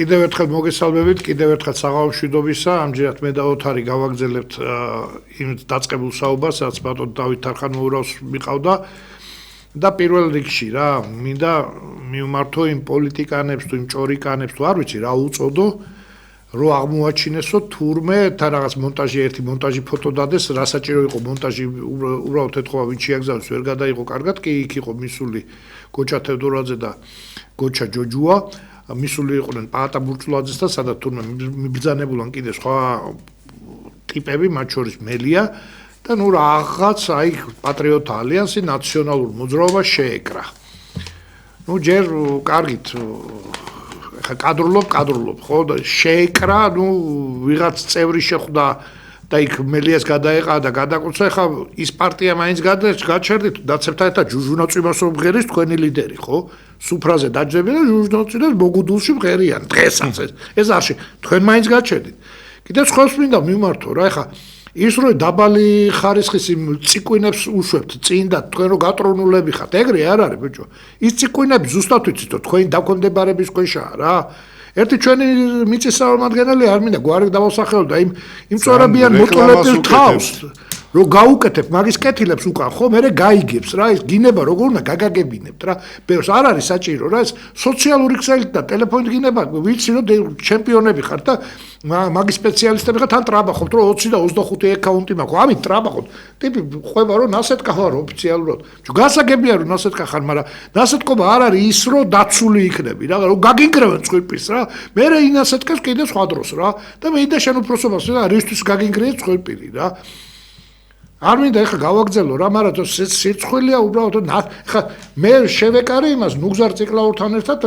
კიდევ ერთხელ მოგესალმებით, კიდევ ერთხელ საღამო მშვიდობისა. ამჯერად მე და ოთარი გავაგზავნებთ იმ დაწყებულ საუბარს, რაც ბატონ დავით თარხანმოურავს მიყავდა და პირველ რიგში რა, მინდა მივმართო იმ პოლიტიკანებს თუ იმ ჭორიკანებს თუ არ ვიცი რა უწოდო, რომ აღმოაჩინესო თურმე თან რაღაც მონტაჟი ერთი მონტაჟი ფოტო დადეს, რა საჭირო იყო მონტაჟი უბრალოდ ეთქვა ვინ შეაგზავნეს, ვერ გადაიღო კარგად, კი იქ იყო მისული გოჩა თევდორაძე და გოჩა ჯოჯუა. მისული იყვნენ პაატა ბურჭულაძეს და სადაც თურმე მიბრძანებულან კიდე სხვა ტიპები, მათ შორის მელია და ნუ რაღაც აი პატრიოტთა ალიანსი ნაციონალურ მოძრაობას შეეკრა. ნუ ჯერ კარგით ხა კადრულობ, ხო და შეეკრა, ნუ ვიღაც წევრი შეხვდა და იქ მელიას გადაეყა და გადაკუცა, ხა ის პარტია მაინც გაჩერდით, დაცებთან ერთად ჯუჟუნაწვიმას რომ მღერის თქვენი ლიდერი, ხო? სუფრაზე დაჯდები და ჯუჟუნაწვიმას მოგუდულში მღერიან დღესაც ეს არში თქვენ მაინც გაჩერდით. კიდევ სხვას მინდა მიმართო რა, ხა ის რო დაბალი ხარისხის იმ ციკვინებს უშვებთ წინ და თქვენ რო გატრონულები ხართ, ეგრე არ არის ბიჭო. ის ციკვინები ზუსტად ვიცით, რომ თქვენი დაქვემდებარების ქვეშაა რა. ერთი ჩვენი მიწის წარმომადგენელი არ მინდა გვარი დავასახელო და იმ წორებიან მოტოლებელ თავს რო გაუკეთებ მაგის კეთილებს უკან ხო მე გაიგებს რა ის გინება როგორ უნდა გაგაგებინებთ რა ბევრს არ არის საჭირო რა ეს სოციალური ქსელით და ტელეფონით გინება ვიცი რომ ჩემპიონები ხართ და მაგის სპეციალისტები ხართ თან ტრაბახობთ რომ 20 და 25 აკაუნტი მაქვს ამით ტრაბახობთ ტიპი ხვება რომ ნასეთკა ხარ ოფიციალურად გასაგებია რომ ნასეთკა ხარ მაგრამ ნასეთკობა არ არის ის რომ დაცული იქნები რა რომ გაგინგრევენ წყვილპირს რა მე ინასეთკას კიდე სხვა დროს რა და მე და შენ უფროსობას რა რისთვის გაგინგრეე წყვილპირი რა არ მინდა ეხლა გავაგზავნო რა, მაგრამ სიცხვილეა უბრალოდ ხა მე შევეკარე იმას ნუგზარ ციკლაურთან ერთად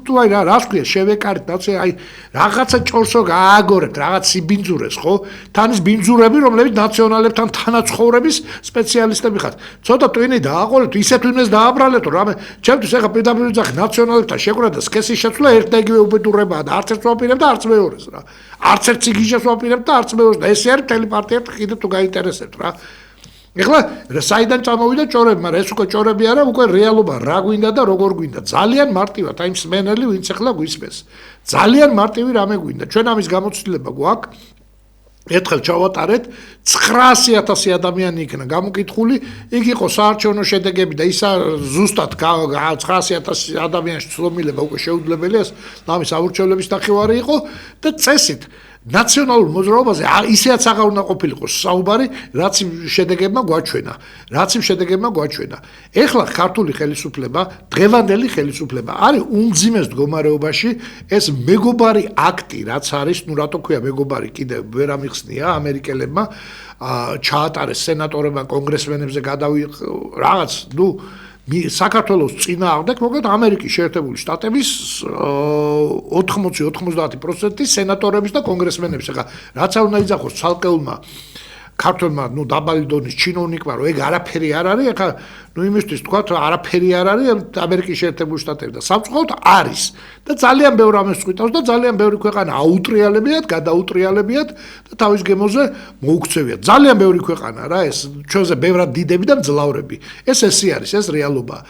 თუ აი რას ქვია შევეკარეთ დაცე აი რაღაცა ჭორსო გააგორეთ რაღაც სიბინძურეს ხო თანის ბინძურები რომლებიც ნაციონალებთან თანაცხოვრების სპეციალისტები ხართ ცოტა ტვინი დააყოლეთ ისეთ ვინმეს დააბრალეთო რა მე ჩემთვის ეხლა პირდაპირ ვიძახი ნაციონალებთან შეკრა და სქესის შეცვლა ერთ და იგივე უბედურებაა და არც ერთს ვაპირებ და არც მეორეს რა არც ერთ ციგიშას ვაპირებ და არც მეორეს და ესე არის მთელი პარტია კიდე თუ გაინტერესებთ რა ეხლა საიდან წამოვიდა ჭორები, მაგრამ ეს უკვე ჭორები არა, უკვე რეალობა რა გვინდა და როგორ გვინდა. ძალიან მარტივად, აი მსმენელი ვინც ეხლა გვისმენს. ძალიან მარტივი რამე გვინდა. ჩვენ ამის გამოცდილება გვაქვს. ერთხელ ჩავატარეთ 900,000 ადამიანი იქნა გამოკითხული, იქ იყო საარჩევნო შედეგები და ისა ზუსტად 900,000 ადამიანის ცვლილება უკვე შეუძლებელია, ამის აურჩევლების ნახევარი იყო და წესით ნაციონალურ მოძრაობაზე ისეაც აღარ უნდა ყოფილიყო საუბარი, რაც იმ შედეგებმა გვაჩვენა. ეხლა ქართული ხელისუფლება, დღევანდელი ხელისუფლება არის უმძიმეს მდგომარეობაში, ეს მეგობარი აქტი, რაც არის, ნუ რატო ქვია მეგობარი, კიდევ ვერ ამიხსნია ამერიკელებმა, ჩაატარეს სენატორებმა კონგრესმენებზე რაღაც, ნუ საქართველოს წინააღმდეგ მოკლედ ამერიკის შეერთებული შტატების 80-90% სენატორების და კონგრესმენების ახლა რაც არ უნდა იძახოს ცალკეულმა ქართველმა ნუ დაბალი დონის ჩინოვნიკმა რომ ეგ არაფერი არ არის ახლა ნუ იმისთვის თქვა რომ არაფერი არ არის ამერიკის შეერთებული შტატები და სამწუხაროდ არის და ძალიან ბევრ ამას წვითავს და ძალიან ბევრი ქვეყანა აუტრიალებიათ, გადაუტრიალებიათ და თავის გემოზე მოუქცევიათ. ძალიან ბევრი ქვეყანა რა ეს ჩვენზე ბევრად დიდები და მძლავრები. ეს არის, ეს რეალობაა.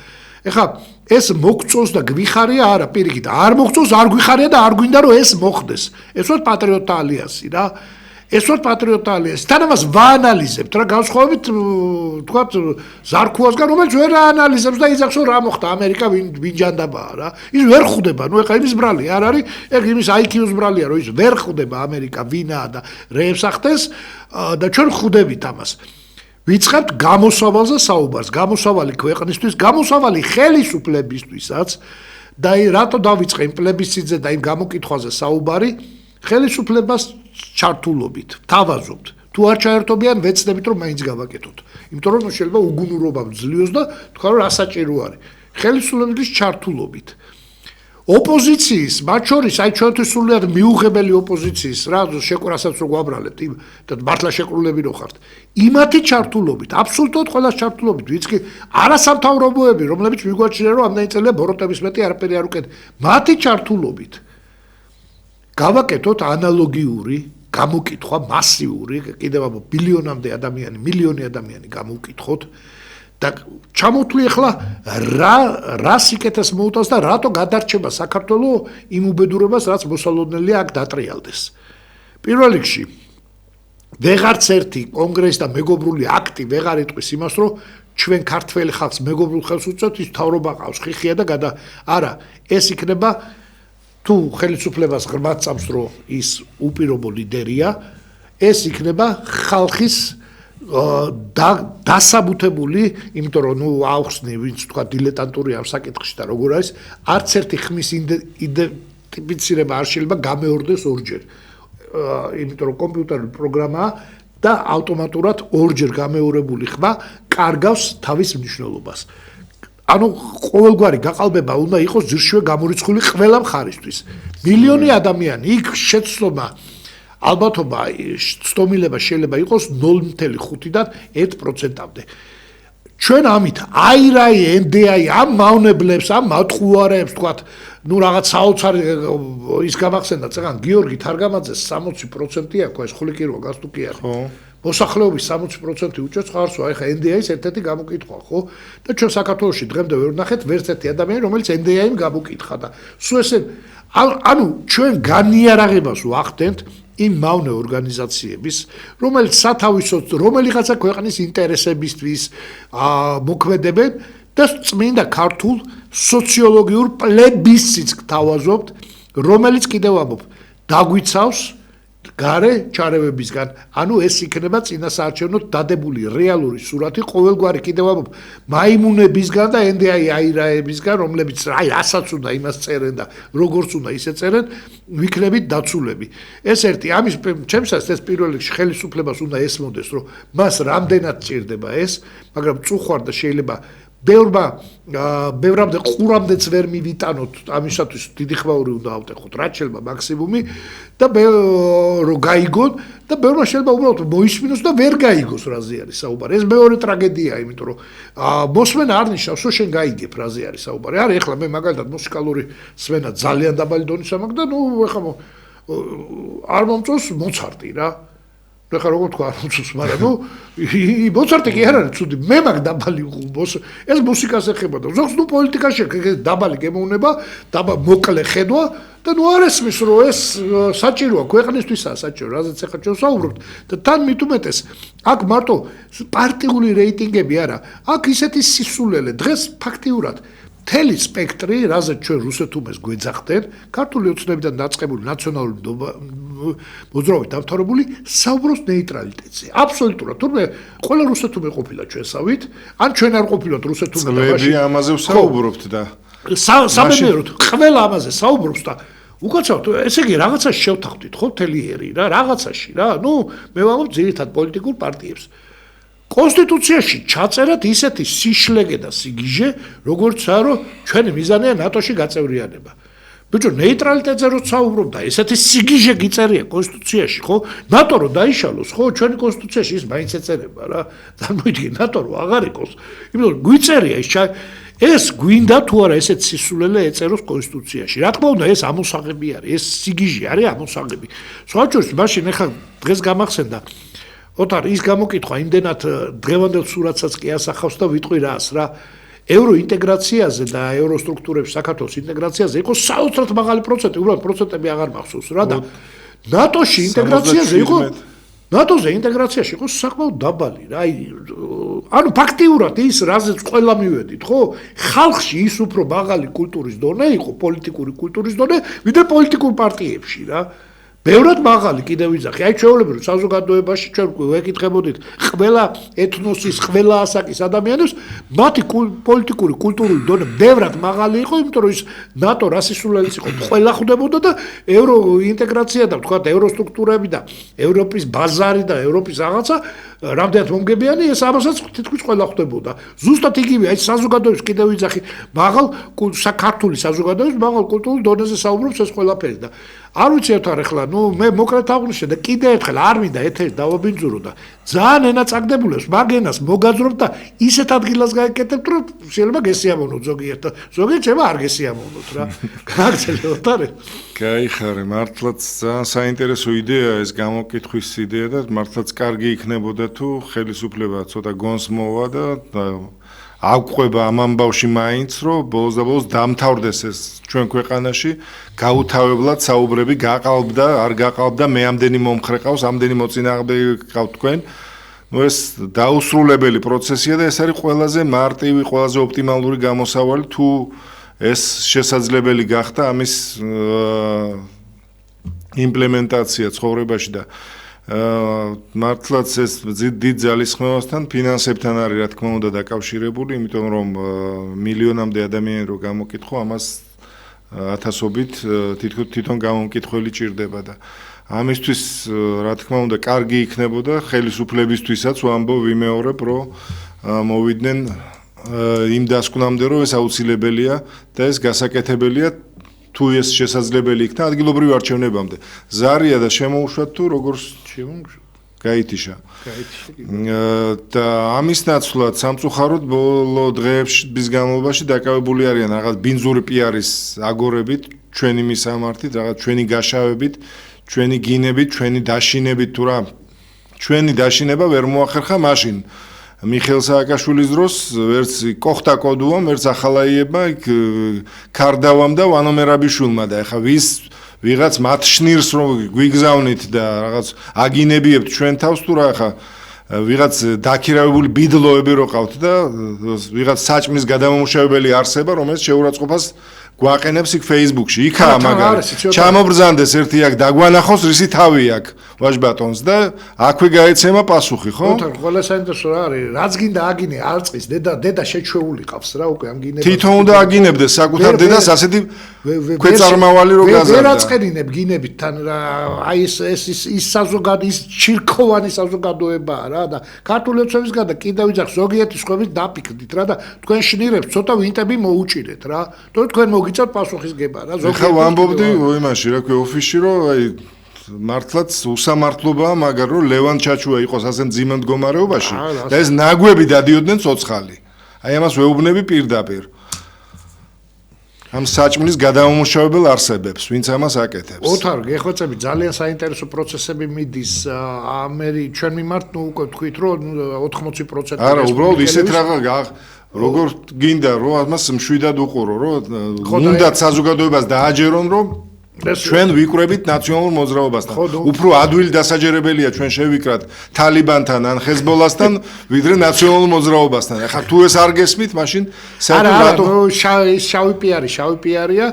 ეხლა ეს მოგწონს და გვიხარია არა პირიქით, არ მოგწონს, არ გვიხარია და არ გვინდა რომ ეს მოხდეს. ეს ვარ პატრიოტთა ალიანსი რა. ეს ვარ პატრიოტთა ალიანსი. თან ამას ვაანალიზებთ რა განსხვავებით თქვათ ზარქუასგან რომელიც ვერ აანალიზებს და იძახს რომ რა მოხდა ამერიკა ვინ ჯანდაბაა რა. ის ვერ ხვდება, ნუ ეხლა იმის ბრალი არ არის, ეგ იმის IQ-ს ბრალია რომ ის ვერ ხვდება ამერიკა ვინაა და რეებს ახდენს და ჩვენ ხვდებით ამას. ვიწყებთ გამოსავალზე საუბარს, გამოსავალი ქვეყნისთვის, გამოსავალი ხელისუფლებისთვისაც და რატო დავიწყე იმ პლებისციტზე და იმ გამოკითხვაზე საუბარი ხელისუფლებას ჩართულობით, თავაზობთ. თუ არ ჩაერთობიან, ვეცდებით რომ მაინც გავაკეთოთ. იმიტომ რომ შეიძლება უგუნურობა მძლიოს და თქვა რომ რა საჭირო არის. ხელისუფლების ჩართულობით. ოპოზიციის, მათ შორის აი ჩვენთვის სულიად მიუღებელი ოპოზიციის, რა შეკვრასაც რო გვაბრალებთ, და მართლა შეკრულები რო ხართ. იმათი ჩართულობით, აბსოლუტურად ყველას ჩართულობით, ვინც კი არასამთავრობოები, რომლებიც მიგვაჩნია რომ ამდენი წელია ბოროტების მეტი არაფერი არ უკეთ. მათი ჩართულობით გავაკეთოთ ანალოგიური გამოკითხვა მასიური, კიდევ ბილიონამდე ადამიანი, მილიონი ადამიანი გამოვკითხოთ და ჩამოთვლი ახლა რა სიკეთეს მოუტანს და რატო გადარჩება საქართველოს იმ უბედურებას, რაც მოსალოდნელია აქ დატრიალდეს. პირველ რიგში ვეღარც ერთი კონგრესი და მეგობრული აქტი ვეღარ იტყვის იმას, რომ ჩვენ ქართველი ხალხს მეგობრულ ხელს უწევთ, ის თავრობა ყავს, ხიხია და არა, ეს იქნება თუ ხელისუფლებას ღრმად წამს, რომ ის უპირობო ლიდერია, ეს იქნება ხალხის დასაბუთებული, იმიტომ რომ აუხსნი, ვინც თქვა დილეტანტური ამ საკითხში და როგორ არის, არც ერთი ხმის იდენტიფიცირება არ შეიძლება გამეორდეს ორჯერ. იმიტომ რომ კომპიუტერული პროგრამაა და ავტომატურად ორჯერ გამეორებული ხმა კარგავს თავის მნიშვნელობას. ანუ ყოველგვარი გაყალბება უნდა იყოს ძირშივე გამორიცხული ყველა მხარისთვის. მილიონი ადამიანი იქ შეცდომა ალბათობა ცდომილება შეიძლება იყოს 0.5-დან 1%-მდე. ჩვენ ამით აირაი NDI ამ მავნებლებს, ამ მატყუარებს თქვათ, რაღაც საოცარი ის გამახსენდა წეგან გიორგი თარგამაძეს 60% აქვს, ეს ხული კი როა გასტუკი არის. ხო. მოსახლეობის 60% უჭერს ხარს, აი ხა NDI-ის ერთ-ერთი გამოკითხვა, ხო? და ჩვენ საქართველოში დღემდე ვერ ვნახეთ ვერც ერთი ადამიანი, რომელიც NDI-ს გამოკითხა და სულ ესე ანუ ჩვენ განიარაღებას ვახდენთ იმ მავნე ორგანიზაციების, რომელიც სათავისოდ რომელიღაცა ქვეყნის ინტერესებისთვის მოქმედებენ და წმინდა ქართულ სოციოლოგიურ პლებისციტს გთავაზობთ, რომელიც კიდევ ამბობ, დაგვიცავს გარე ჩარევებისგან. ანუ ეს იქნება წინასაარჩევნოდ დადებული რეალური სურათი ყოველგვარი კიდევ ამბობ, მაიმუნებისგან და NDI აირაებისგან, რომლებიც რასაც უნდა იმას წერენ და როგორც უნდა ისე წერენ, ვიქნებით დაცულები. ეს ერთი ამის ჩემსაც ეს პირველ რიგში ხელისუფლებას უნდა ესმოდეს, რომ მას რამდენად ჭირდება ეს, მაგრამ წუხვარ და შეიძლება ბევრამდე ყურამდეც ვერ მივიტანოთ, ამისათვის დიდი ხვაური უნდა ავტეხოთ, რაც შეიძლება მაქსიმუმი და რომ გაიგონ და ბევრმა შეიძლება უბრალოდ მოისმინოს და ვერ გაიგოს რაზე არის საუბარი. ეს მეორე ტრაგედიაა, იმიტომ რომ მოსმენა არ ნიშნავს, რომ შენ გაიგებ რაზე არის საუბარი. არა, ეხლა მე მაგალითად მუსიკალური სმენა ძალიან დაბალი დონის ამაქვს და ეხლა არ მომწონს მოცარტი რა. ეხლა როგორ თქვა, არ მომწონს, მაგრამ მოცარტი კი არ არის ცუდი, მე მაგ დაბალი ეს მუსიკას ეხება და ზოგს პოლიტიკაში დაბალი გემოვნება, მოკლე ხედვა და არ ესმის, რომ ეს საჭიროა ქვეყნისთვისაა საჭირო, რაზეც ეხლა ჩვენ ვსაუბრობთ და თან მით უმეტეს აქ მარტო პარტიული რეიტინგები არა, აქ ისეთი სისულელე დღეს ფაქტიურად მთელი სპექტრი, რაზეც ჩვენ რუსეთუმეს გვეძახდნენ, ქართული ოცნებიდან დაწყებული ნაციონალური მოძრაობით დამთავრებული საუბრობს ნეიტრალიტეტზე. აბსოლუტურად. თუმცა ყველა რუსეთუმე ყოფილა ჩვენსავით, ან ჩვენ არ ყოფილოთ რუსეთუმე და მაშინ ამაზე ვსაუბრობთ და სამეცნიეროდ ყველა ამაზე საუბრობს და უკაცრავთ, ესე იგი რაღაცაში შევთანხმდით, ხო, მთელი ერი რა, რაღაცაში რა. მე ვამბობ ძირითად პოლიტიკურ პარტიებს. კონსტიტუციაში ჩაწერათ ისეთი სიშლეგე და სიგიჟე, როგორცაა, რომ ჩვენი მიზანია ნატოში გაწევრიანება. ბიჭო, ნეიტრალიტეტზე რო საუბრობ და ესეთი სიგიჟე გიწერია კონსტიტუციაში, ხო? ნატო რო დაიშალოს, ხო, ჩვენი კონსტიტუციაში ის მაინც ეწერება რა. წარმოიდგინე, ნატო რო აღარ იყოს. იმიტომ რომ გვიწერია ეს გვინდა თუ არა ესეთ სისულელე ეწეროს კონსტიტუციაში. რა თქმა უნდა, ეს ამოსაღები არის, ეს სიგიჟე არის ამოსაღები. სხვა შორის, მაშინ ეხლა დღეს გამახსენდა ოთარ ის გამოკითხვა იმდენად დღევანდელ სურათსაც კი ასახავს და ვიტყვი რას რა ევროინტეგრაციაზე და ევროსტრუქტურების საქართველოს ინტეგრაციაზე იყო საოცრად მაღალი პროცენტი, უბრალოდ პროცენტები აღარ მახსოვს რა და ნატოში ინტეგრაციაზე იყო ნატოზე ინტეგრაციაში იყო საკმაოდ დაბალი რა. ანუ ფაქტიურად ის რაზეც ყველა მივედით, ხო? ხალხში ის უფრო მაღალი კულტურის დონე იყო, პოლიტიკური კულტურის დონე, ვიდრე პოლიტიკურ პარტიებში რა. ბევრად მაღალი კიდევ ვიძახი. აი ჩვეულებრივ საზოგადოებაში ჩვენ ვეკითხებოდით ყველა ეთნოსის, ყველა ასაკის ადამიანებს, მათი პოლიტიკური კულტურული დონე ბევრად მაღალი იყო, იმიტომ რომ ის ნატო რასისულელიც იყო, ყველა ხვდებოდა და ევროინტეგრაცია და თქვა ევროსტრუქტურები და ევროპის ბაზარი და ევროპის რაღაცა რამდენად მომგებიანი, ეს ამასაც თითქმის ყველა ხვდებოდა. ზუსტად იგივე, აი საზოგადოების კიდევ ვიძახი, მაღალ საქართველოს საზოგადოების მაღალ კულტურულ დონეზე საუბრობს ეს ყველაფერი და არ ვიცი ოთარ ახლა, მე მოკლედ აღვნიშნე და კიდე ერთხელ არ მინდა ეთერი დავაბინძურო და ძალიან ენაწაგდებულებს მაგენას მოგაძრობ და ისეთ ადგილას გაეკეთებთ, რომ შეიძლება გესიამოვნოთ ზოგიერთ და ზოგიერთ შეიძლება არ გესიამოვნოთ რა. გაგცელე ოთარ. გაიხარე, მართლაც ძალიან საინტერესო იდეაა ეს გამოკითხვის იდეა და მართლაც კარგი იქნებოდა თუ ხელისუფლება ცოტა გონს მოვა და აგვყვება ამ ამბავში მაინც, რომ ბოლოს და ბოლოს დამთავრდეს ეს ჩვენ ქვეყანაში, გაუთავებლად საუბრები გაყალბდა, არ გაყალბდა, მე ამდენი მომხრე ყავს, ამდენი მოწინააღმდეგე ყავთ თქვენ. ნუ ეს დაუსრულებელი პროცესია და ეს არის ყველაზე მარტივი, ყველაზე ოპტიმალური გამოსავალი, თუ ეს შესაძლებელი გახდა ამის იმპლემენტაცია ცხოვრებაში და მართლაც ეს დიდ ძალისხმევასთან ფინანსებთან არის რა თქმა უნდა დაკავშირებული, იმიტომ რომ მილიონამდე ადამიანი რო გამოკითხო, ამას ათასობით თვითონ გამომკითხველი ჭირდება და ამისთვის რა თქმა უნდა კარგი იქნებოდა ხელისუფლებისთვისაც ვამბობ ვიმეორებ, რომ მოვიდნენ იმ დასკვნამდე, რომ ეს აუცილებელია და ეს გასაკეთებელია თუ ეს შესაძლებელი იქნა ადგილობრივ არჩევნებამდე. ზარია და შემოუშვათ თუ როგორც გაითიშა. და ამის ნაცვლად სამწუხაროდ ბოლო დღეების განმავლობაში დაკავებული არიან რაღაც ბინძური პიარის აგორებით, ჩვენი მისამართით, რაღაც ჩვენი გაშავებით, ჩვენი გინებით, ჩვენი დაშინებით თუ რა. ჩვენი დაშინება ვერ მოახერხა მაშინ. მიხეილ სააკაშვილის დროს ვერც კოხტა კოდუამ, ვერც ახალაიებმა ქარდავამ და ვანო მერაბიშვილმა და ეხა ვიღაც მათ შნირს რომ გვიგზავნით და რაღაც აგინებიებთ ჩვენ თავს თუ რა ეხა ვიღაც დაქირავებული ბიდლოები რო ყავთ და ვიღაც საჭმის გადამამუშავებელი არსება, რომელიც შეურაცხყოფას გვაყენებს იქ Facebook-ში. იქაა მაგარი. ჩამობრძანდეს ერთი აქ დაგვანახოს რისი თავი აქ ვაჟბატონს და აქვე გაეცემა პასუხი, ხო? ოთარ, ყველა საინტერესო რა არის? რაც გინდა აგინე, არ წყის. დედა შეჩვეული ყავს რა უკვე ამ გინებას. თვითონ უნდა აგინებდეს საკუთარ დედას ასეთი ქვეწარმავალი რო გაზარდა. ვერ აწყენინებ გინებთან რა. აი ის საზოგადო ის ჩირქოვანი საზოგადოებაა რა და ქართული ოცნების გარდა კიდევ ვიძახ ზოგიერთი სხვების დაფიქრდით რა და თქვენ შნირებს ცოტა ვინტები მოუჭირეთ რა. თორე თქვენ მოგიწევთ პასუხისგება რა. ზოგიერთი ხა ვამბობდი იმაში რა ქვია ოფისში რომ აი მართლაც უსამართლობაა, მაგრამ რომ ლევან ჩაჩუა იყოს ასე მძიმე მდგომარეობაში და ეს ნაგვები დადიოდნენ ცოცხალი. აი ამას ვეუბნები პირდაპირ. ამ საჭმლის გადამამუშავებელ არსებებს, ვინც ამას აკეთებს. ოთარ, გეხვეწები ძალიან საინტერესო პროცესები მიდის ჩვენ მიმართ, ნუ უკვე თქვით, რომ 80% არა, უბრალოდ ისეთ რაღაც როგორ გინდა რომ ამას მშვიდად უყურო, რომ უნდათ საზოგადოებას დააჯერონ, რომ ჩვენ ვიკვრებით ნაციონალურ მოძრაობასთან. უფრო ადვილი დასაჯერებელია ჩვენ შევიკრათ თალიბანთან ან ხეზბოლასთან, ვიდრე ნაციონალურ მოძრაობასთან. ახლა თუ ეს არ გესმით, მაშინ საერთოდ შავი პიარია,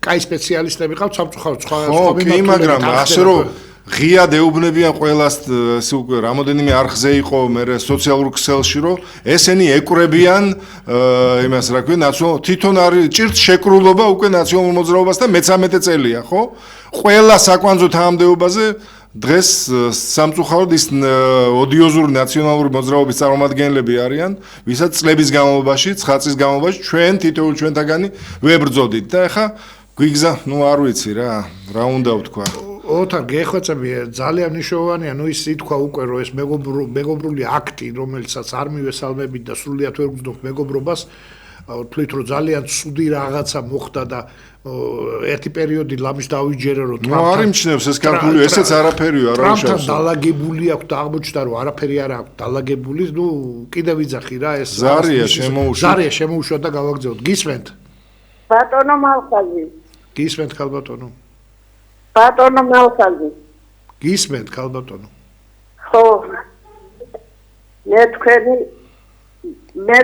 კაი სპეციალისტები ყავთ სამწუხაროდ სხვა კი, მაგრამ ასე რომ ღიად ეუბნებიან ყველას უკვე რამოდენიმე არხზე იყო მე სოციალურ ქსელში რომ ესენი ეკვრებიან იმას რა ქვია ნაციონალ თვითონ არის ჭირთ შეკრულობა უკვე ნაციონალურ მოძრაობასთან მე-13 წელია ხო ყველა საკვანძო თანამდებობაზე დღეს სამწუხაროდ ის ოდიოზური ნაციონალური მოძრაობის წარმომადგენლები არიან ვისაც წლების განმავლობაში 9 წლის განმავლობაში ჩვენ თითოეულ ჩვენთაგანი ვებრძოდით და ეხა გვიგზა ნუ არ ვიცი რა უნდა ვთქვა ოთარ გეხვეწები ძალიან მნიშვნელოვანია ნუ ის ითქვა უკვე რომ ეს მეგობრული აქტი რომელსაც არ მივესალმებით და სრულიად ვერ გვძნობ მეგობრობას თვლით რომ ძალიან ცუდი რაღაცა მოხდა და ერთი პერიოდი ლამის დავიჯერე რომ ტრამპთან არ იმჩნევს ეს ქართული ესეც არაფერია არა უშავს ტრამპთან დალაგებული აქვს და აღმოჩნდა რომ არაფერი არ აქვს დალაგებული ნუ კიდევ ვიძახი რა ეს ზარია შემოუშვა და გავაგზავნოთ გისმენთ ბატონო მალხაზი გისმენთ ქალბატონო ბატონო მალხაზი გისმენთ ქალბატონო ხო მე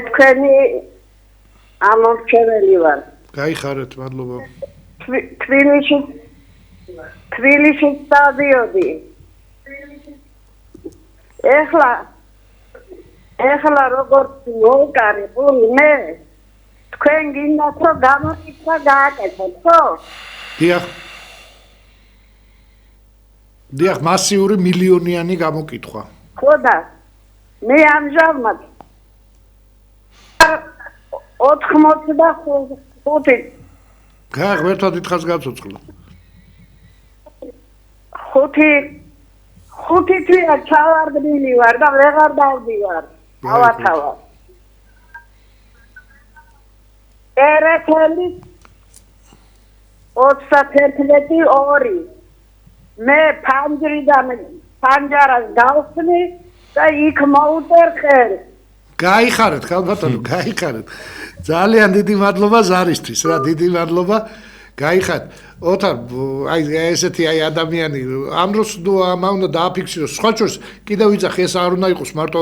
თქვენი ამორჩეველი ვარ გაიხარეთ მადლობა თბილისში დავდიოდი ეხლა როგორც მოვკარიყული მე თქვენ გინდათ რომ გამოკითხვა გააკეთოთ ხო დიახ მასიური მილიონიანი გამოკითხვა ხო და მე ამჟამად 85 გაღვერთო დიდხანს გაწოწყლა 5 თვია ჩავარდნილი ვარ და ვეღარ დავდივარ ავათავარ ერეთელი 31 მე ფანჯრიდან ფანჯარას გავხსნი და იქ მოუტერ ხელი გაიხარეთ, ხალბატონო, გაიხარეთ. ძალიან დიდი მადლობა ზარისთვის რა, დიდი მადლობა. გაიხარეთ. ოთარ, აი ესეთი ადამიანი ამ დროს ამ უნდა დააფიქსიროს. სხვა შორის კიდევ ვიძახი, ეს არ უნდა იყოს მარტო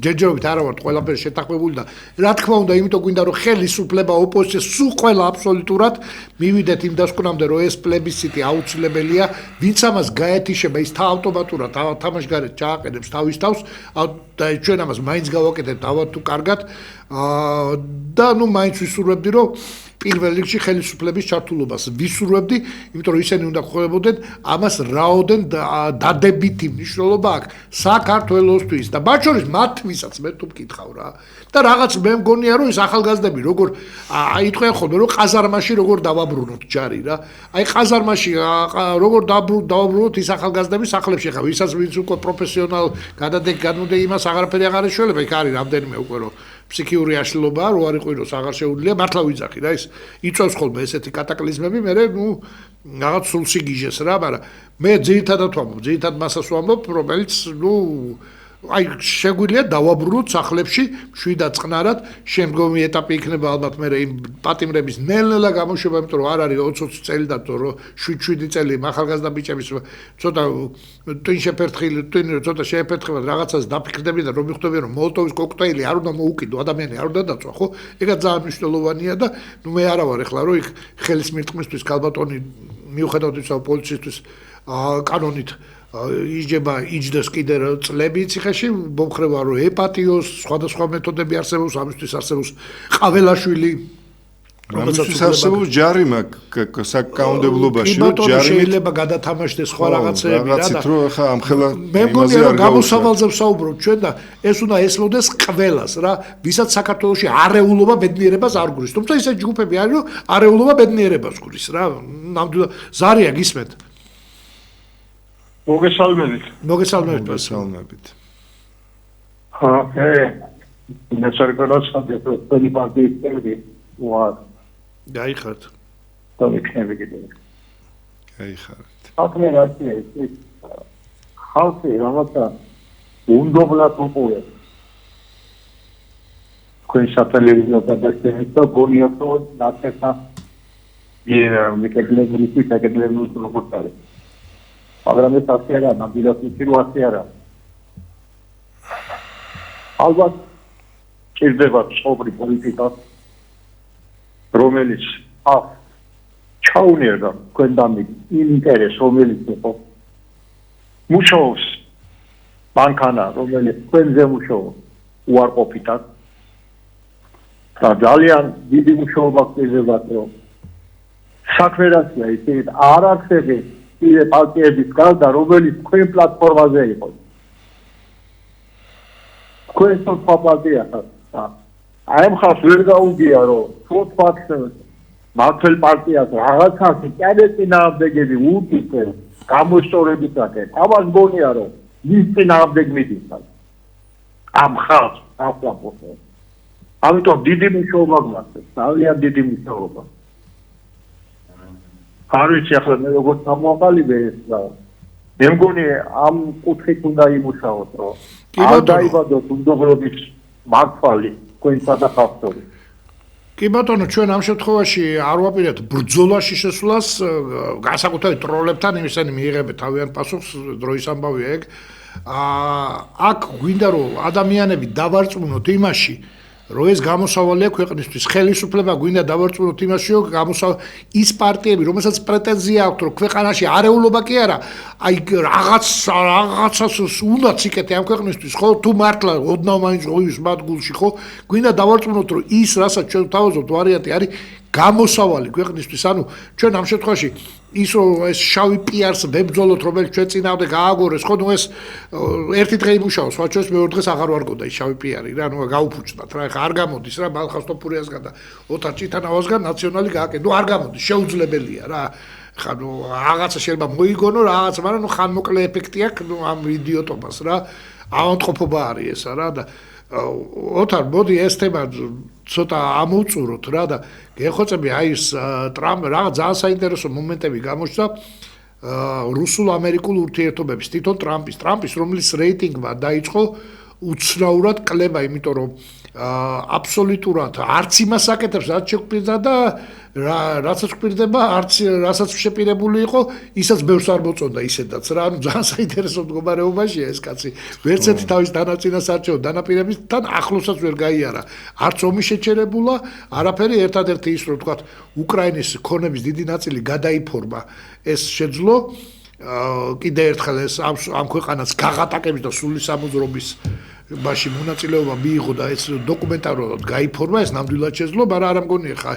ჯერჯერობით არა ვართ ყველაფერი შეთანხმებული და რა თქმა უნდა, იმიტომ გვინდა რომ ხელისუფლება ოპოზიცია სულ ყველა აბსოლუტურად მივიდეთ იმ დასკვნამდე რომ ეს პლებისციტი აუცილებელია, ვინც ამას გაეთიშება, ის ავტომატურად თამაშგარეთ ჩააყენებს თავის თავს და ჩვენ ამას მაინც გავაკეთებთ ავად თუ კარგად და ნუ მაინც ვისურვებდი რომ პირველ რიგში ხელისუფლების ჩართულობას ვისურვებდი, იმიტომ რომ ისინი უნდა ხვდებოდნენ ამას რაოდენ დადებითი მნიშვნელობა აქვს საქართველოსთვის და მათ შორის მათთვისაც მე თუ მკითხავ რა. და რაღაც მე მგონია რომ ეს ახალგაზრდები როგორ იტყვიან ხოლმე რომ ყაზარმაში როგორ დავაბრუნოთ ჯარი რა. აი ყაზარმაში როგორ დავაბრუნოთ ის ახალგაზრდები სახლებში ხა ვისაც ვინც უკვე პროფესიონალ გადადეგანუდე იმას აღარაფერი აღარ ეშველება, იქ არის რამდენიმე უკვე რომ ფსიქიური აშლილობაა, რო არ იყვიროს აღარ შეუძლია, მართლა ვიძახი რა ის იწევს ხოლმე ესეთი კატაკლიზმები, მე ნუ რაღაც სულს იგიჟეს რა, მაგრამ მე ძირითადად ვამბობ, ძირითადად მასას ვამბობ, რომელიც ნუ აი შეგვიძლია დავაბრუნოთ სახლებში შვიდად წყნარად, შემდგომი ეტაპი იქნება ალბათ მე იმ პატიმრების ნელ-ნელა გამოშვება, იმიტომ რომ არ არის 20 წელი და რომ 7 წელი ახალგაზრდა ბიჭების ცოტა ტვინ შეფერთხილი, ცოტა შეეფერთხებათ რაღაცას დაფიქრდები და რომ მიხვდებიან რომ მოლოტოვის კოქტეილი არ უნდა მოუკიდო, ადამიანი არ უნდა დაწვა, ხო? ეგაც ძალიან მნიშვნელოვანია და ნუ მე არა ვარ ეხლა რომ იქ ხელის მირტყმისთვის ქალბატონი მიუხედავად ისა პოლიციისთვის კანონით იჯდეს კიდე წლები ციხეში, მომხრევა რომ ეპატიოს, სხვადასხვა მეთოდები არსებობს, ამისთვის არსებობს ყაველაშვილი, რომელსაც არსებობს ჯარიმა საკანონმდებლობაში, ჯარიმით შეიძლება გადათამაშდეს სხვა რაღაცები რა და რო ხა ამხელა მე მგონია რომ გამოსავალზე ვსაუბრობ ჩვენ და ეს უნდა ესმოდეს ყველას რა, ვისაც საქართველოში არეულობა ბედნიერებას არ გვრის. თუმცა ისეთი ჯგუფები არის რომ არეულობა ბედნიერებას გვრის რა. ნამდვილად ზარია გისმენთ. მოგესალმებით. მოგესალმებით. ნაცარგონოცხადე პროფესიონალი პარტიის წევრი ვარ. გაიხართ. დავიქნები კიდე. გაიხარეთ. ხალხი რაღაცა უნდობლად უყურებს. თქვენ სატელევიზიო გადაცემით და გონია რომ ნაცერთა მიკედლებული როგორც არის. მაგრამ ეს ასე არა, ნამდვილად ისე არა. ალბათ ჭირდება ცხოვრი პოლიტიკა, რომელიც ჩაუნერდა თქვენთან იმ ინტერესს, რომელიც იყო მუშაობს ბანკანა, რომელიც თქვენზე მუშაობს უარყოფითად და ძალიან დიდი მუშაობა გწევთ, რომ საქმერაცია ისეთ არ არსებობს ისე პარტიების გარდა, რომელიც თქვენ პლატფორმაზე იყოს. თქვენ სხვა პარტიაა. აი ამ ხალხს ვერ გაუგია, რომ სხვა მართლ პარტიას რაღაცას წინააღმდეგები უთითებს გამოსწორებისაკენ. ამას გონია, რომ ის წინააღმდეგ მიდის. ამ ხალხს ახლაპოთო. ამიტომ დიდი მუშაობა გვაქვს, ძალიან დიდი მუშაობა. არ ვიცი ახლა მე როგორ წამოაყალიბე ეს და მე მგონი ამ კუთხით უნდა იმუშაოთ, რომ არ დაიბადოს უნდობლობის მართალი თქვენ სადახავსორი. კი ბატონო, ჩვენ ამ შემთხვევაში არ ვაპირებთ ბრძოლაში შესვლას, განსაკუთრებით ტროლებთან, იმისანი მიიღებთ თავიანთ პასუხს, დროის ამბავია ეგ. აქ გვინდა რომ ადამიანები დავარწმუნოთ იმაში, რომ ეს გამოსავალია ქვეყნისთვის, ხელისუფლება გვინდა დავარწმუნოთ იმაში, რომ ის პარტიები, რომელსაც პრეტენზია აქვს, რომ ქვეყანაში არეულობა კი არა, აი რაღაცას უნდა ციკეთე ამ ქვეყნისთვის, ხო? თუ მართლა ოდნავ მაინც ღოის მათგულში, ხო? გვინდა დავარწმუნოთ, რომ ის, რასაც ჩვენ ვთავაზობთ, ვარიანტი არის გამოსავალი ქვეყნისთვის. ანუ ჩვენ ამ შემთხვევაში ის რომ ეს შავი პიარს ვებძოლოთ, რომელიც ჩვენ წინააღმდეგ გააგორეს, ხო, ნუ ეს ერთი დღე იმუშაოს, სხვა ჩვენს მეორე დღეს აღარ ვარგოდა ის შავი პიარი რა, ნუ გაუფუჭდათ რა, ხა არ გამოდის რა, ბალხასტოფურიასგან და ოთარ ჭიტანავასგან ნაციონალი გააკეთე. ნუ არ გამოდის, შეუძლებელია რა. ხა ნუ რაღაცა შეიძლება მოიგონო რაღაც, მაგრამ ნუ ხანმოკლე ეფექტი აქვს ნუ ამ იდიოტობას რა. ავადმყოფობა არის ესა რა და ოთარ მოდი ეს თემა ცოტა ამოვწუროთ რა და გეხოცები აი ეს ტრამპ რაღაც ძალიან საინტერესო მომენტები გამოჩნდა რუსულ-ამერიკულ ურთიერთობების თვითონ ტრამპის რომლის რეიტინგმა დაიწყო უცნაურად კლება, იმიტომ რომ აბსოლუტურად არც იმას აკეთებს, რაც შეგვპირდა და რაცაც გვპირდება, არც რასაც შეპირებული იყო, ისაც ბევრს არ მოწონდა ისედაც რა, ანუ ძალიან საინტერესო მდგომარეობაშია ეს კაცი. ვერც ერთი თავის დანაწილას არჩევა დანაპირებისთან ახლოსაც ვერ გაიარა. არც ომი შეჩერებულა, არაფერი, ერთადერთი ის რომ თქვა უკრაინის ქონების დიდი ნაწილი გადაიფორმა, ეს შეძლო კიდე ერთხელ ეს ამ ქვეყანას გაღატაკების და სრული სამოძრაობის ბაში მონაწილეობა მიიღო და ეს დოკუმენტარულად გაიფორმა, ეს ნამდვილად შეძლო, მაგრამ არ მგონია ხა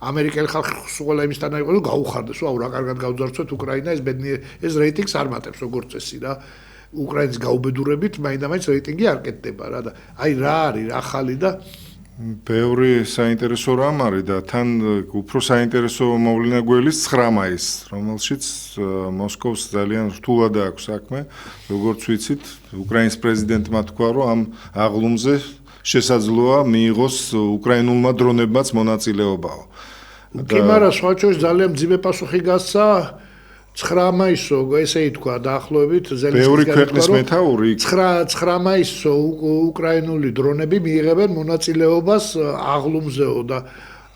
ამერიკელი ხალხი ყველა იმისთან იყო რომ გაუხარდეს, ვაუ რა კარგად გავძარცვეთ უკრაინა, ეს რეიტინგს არ მატებს როგორც წესი რა. უკრაინის გაუბედურებით მაინდა-მაინც რეიტინგი არ კეთდება რა და აი რა არის ახალი და ბევრი საინტერესო რამ არის და თან უფრო საინტერესო მოვლენა გველის 9 მაისს, რომელშიც მოსკოვს ძალიან რთულად აქვს საქმე, როგორც ვიცით, უკრაინის პრეზიდენტმა თქვა, რომ ამ აღლუმზე შესაძლოა მიიღოს უკრაინულმა დრონებმაც მონაწილეობაო. კი, მაგრამ სხვა შორის ძალიან მძიმე პასუხი გასცა 9 მაისო, ესე ითქვა დაახლოებით ბევრი ქვეყნის მეთაური 9 მაისო უკრაინული დრონები მიიღებენ მონაწილეობას აღლუმზეო და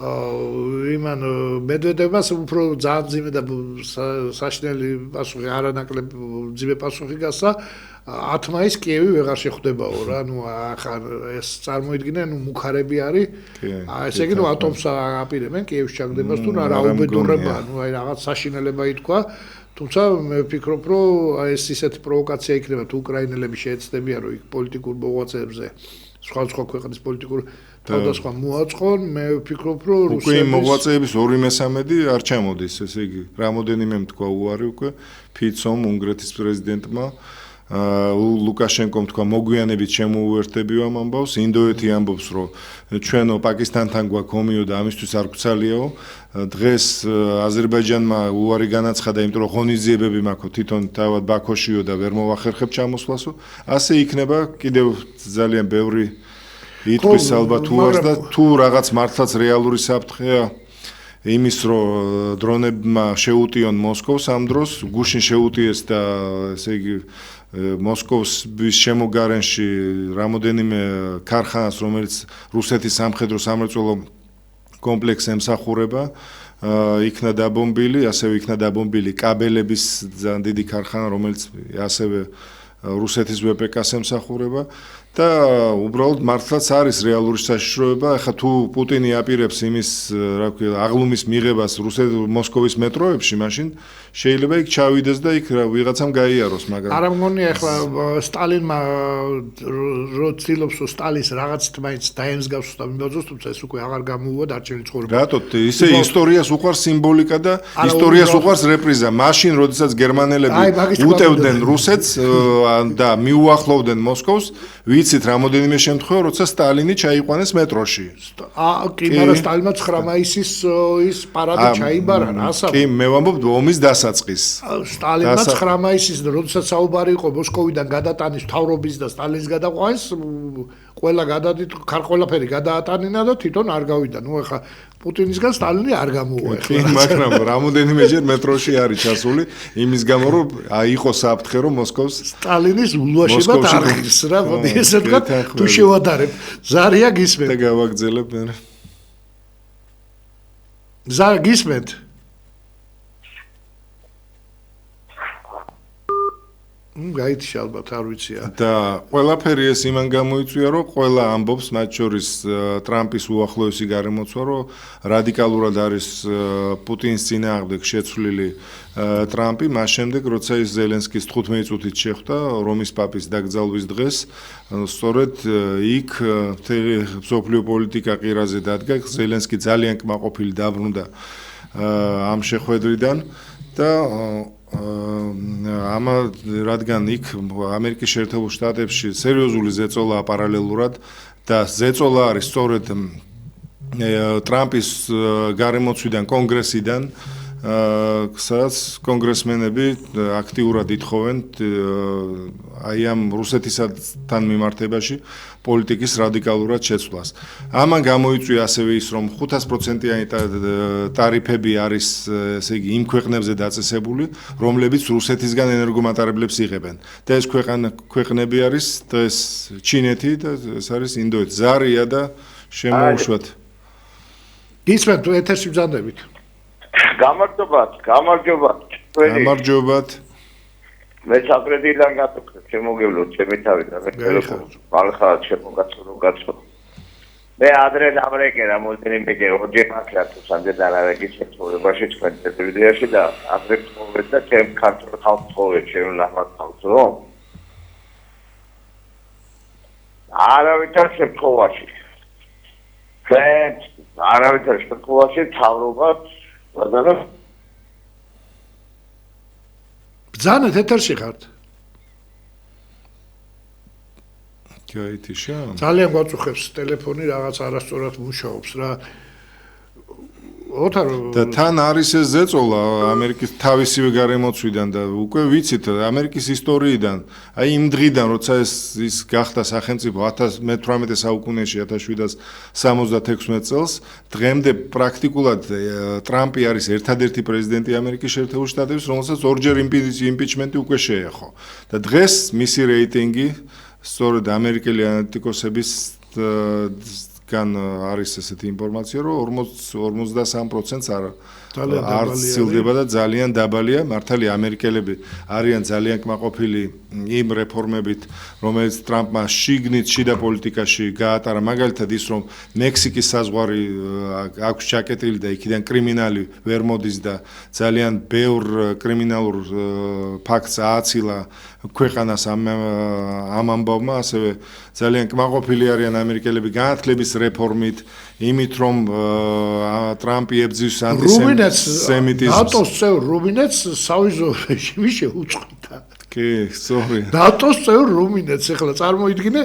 იმან მედვედევას უფრო ძალიან მძიმე და საშინელი პასუხი არანაკლებ მძიმე პასუხი გასცა 10 მაისს კიევი ვეღარ შეხვდებაო რა, ნუ ახლა ეს წარმოიდგინე, ნუ მუქარები არის, ესე იგი ნუ ატომს აპირებენ კიევში ჩაგდებას თუ რა უბედურება, ნუ აი რაღაც საშინელება ითქვა, თუმცა მე ვფიქრობ, რომ ეს ისეთი პროვოკაცია იქნება თუ უკრაინელები შეეცდებიან, რომ იქ პოლიტიკურ მოღვაწეებზე სხვა ქვეყნის პოლიტიკურ თავდასხმა მოაწყონ, მე ვფიქრობ, რომ უკვე მოღვაწეების 2/3 არ ჩამოდის, ესე იგი რამოდენიმე თქვა უარი უკვე ფიცომ უნგრეთის პრეზიდენტმა ლუკაშენკომ თქვა მოგვიანებით შემოუერთებიო ამ ამბავს, ინდოეთი ამბობს, რომ ჩვენო პაკისტანთან გვაქვს ომიო და ამისთვის არ გვცალიაო. დღეს აზერბაიჯანმა უარი განაცხადა, იმიტომ რომ ღონისძიებები მაქვს თვითონ თავად ბაქოშიო და ვერ მოვახერხებ ჩამოსვლასო. ასე იქნება კიდევ ძალიან ბევრი იტყვის ალბათ უარს და თუ რაღაც მართლაც რეალური საფრთხეა იმის რომ დრონებმა შეუტიონ მოსკოვს ამ დროს, გუშინ შეუტიეს და ესე იგი მოსკოვის შემოგარენში რამოდენიმე ქარხანას, რომელიც რუსეთის სამხედრო სამრეწველო კომპლექსს ემსახურება, იქნა დაბომბილი, ასევე იქნა დაბომბილი კაბელების ძალიან დიდი ქარხანა, რომელიც ასევე რუსეთის VPK-ს ემსახურება და უბრალოდ მართლაც არის რეალური საშიშროება. ახლა თუ პუტინი აპირებს იმის, რა ქვია, აღლუმის მიღებას მოსკოვის მეტროებში, მაშინ შეიძლება იქ ჩავიდეს და იქ ვიღაცამ გაიაროს, მაგრამ არ მგონია ახლა სტალინმა რო ცდილობს სტალის რაღაცით მაინც დაემსგავსოს და მიმოძოს, თუმცა ეს უკვე აღარ გამოუვა დარჩენილი ცხოვრება. რატო ისე ისტორიას უყვარს სიმბოლიკა და ისტორიას უყვარს რეპრიზა. მაშინ, როდესაც გერმანელები უტევდნენ რუსეთს და მიუახლოვდნენ მოსკოვს, ვიცით რამოდენიმე შემთხვევა, როცა სტალინი ჩაიყვანეს მეტროში. კი, მაგრამ სტალინმა 9 მაისის ის პარადი ჩაიბარა რა, ასა. კი, მე ვამბობ ომის დასაწყის. სტალინმა 9 მაისის, როდესაც საუბარი იყო მოსკოვიდან გადატანის მთავრობის და სტალინის გადაყვანის, ყველა გადადით, ყველაფერი გადაატანინა და თვითონ არ გავიდა. ნუ ახლა პუტინისგან სტალინი არ გამოუვა ახლა. მაგრამ რამოდენიმეჯერ მეტროში არის ჩასული, იმის გამო რომ იყო საფრთხე რომ მოსკოვს სტალინის ულვაშებად არ ღირს რა, მოდი ესე ვთქვა, თუ შევადარებ. ზარია გისმენთ. და გავაგზელებ მე. ზარ გისმენთ. გაიჩი ალბათ არ ვიცია. და ყველაფერი ეს იმან გამოიწვია, რომ ყველა ამბობს, მათ შორის ტრამპის უახლოესი გარემოცვა, რომ რადიკალურად არის პუტინის წინააღმდეგ შეცვლილი ტრამპი, მას შემდეგ, როცა ის ზელენსკის 15 წუთით შეხვდა რომის პაპის დაკრძალვის დღეს, სწორედ იქ მთელი მსოფლიო პოლიტიკა ყირაზე დადგა, ზელენსკი ძალიან კმაყოფილი დაბრუნდა ამ შეხვედრიდან და რადგან იქ ამერიკის შეერთებულ შტატებში სერიოზული ზეწოლაა პარალელურად და ზეწოლა არის სწორედ ტრამპის გარემოცვიდან კონგრესიდან სადაც კონგრესმენები აქტიურად ითხოვენ აი ამ რუსეთისთან მიმართებაში პოლიტიკის რადიკალურად შეცვლას. ამან გამოიწვია ასევე ის, რომ 500%-იანი ტარიფები არის, ესე იგი, იმ ქვეყნებზე დაწესებული, რომლებიც რუსეთისგან ენერგომატარებლებს იღებენ. და ეს ქვეყნები არის დღეს ჩინეთი და ეს არის ინდოეთი. ზარია და შემოუშვათ. გისმენთ ეთერში ბრძანდებით. გამარჯობათ. მე საფრედიდან გატოქეთ, შემოგევლოთ ჩემი თავი და მე ტელეფონს ხალხად შემოგაცნო გაცნო. მე ადრე ამერიკე რამოდენიმე ორჯერ მაქლა თუ სამდენად არაგიცეთ ცხოვრებაში თქვენ ტელევიზიაში და ადრე ცხოვრობ და ჩემ ქართულ ხალხს ცხოვრობ ჩემ ლამაზ ხალხს რომ არავითარ შემთხვევაში ჩვენ არავითარ შემთხვევაში თავრობას ბაზარს ბრძანეთ ეთერში ხართ. გაითიშა? ძალიან გვაწუხებს ტელეფონი რაღაც არასწორად მუშაობს რა. ოთარო და თან არის ეს ზეწოლა ამერიკის თავისივე გარემოცვიდან და უკვე ვიცით ამერიკის ისტორიიდან აი იმ დღიდან როცა ის გახდა სახელმწიფო 2018 საუკუნეში 1776 წელს დღემდე პრაქტიკულად ტრამპი არის ერთადერთი პრეზიდენტი ამერიკის შეერთებული შტატების რომელსაც ორჯერ იმპიჩმენტი უკვე შეეხო და დღეს მისი რეიტინგი სწორედ ამერიკელი ანალიტიკოსების კან არის ესეთი ინფორმაცია რომ 43%-ს არ ცილდება და ძალიან დაბალია მართალია ამერიკელები არიან ძალიან კმაყოფილი იმ რეფორმებით რომელიც ტრამპმა შიგნით შიდა პოლიტიკაში გაატარა მაგალითად ის რომ მექსიკის საზღვარი აქვს ჩაკეტილი და იქიდან კრიმინალი ვერ მოდის და ძალიან ბევრ კრიმინალურ ფაქტს ააცილა ქვეყანას ამ ამბავმა ასევე ძალიან კმაყოფილი არიან ამერიკელები განათლების რეფორმით იმით რომ ტრამპი ებძვის ანტისემიტიზმს ნატოს წევრ რუმინეთს სავიზო რეჟიმი შეუწყდა კი სწორი ნატოს წევრ რუმინეთს ეხლა წარმოიდგინე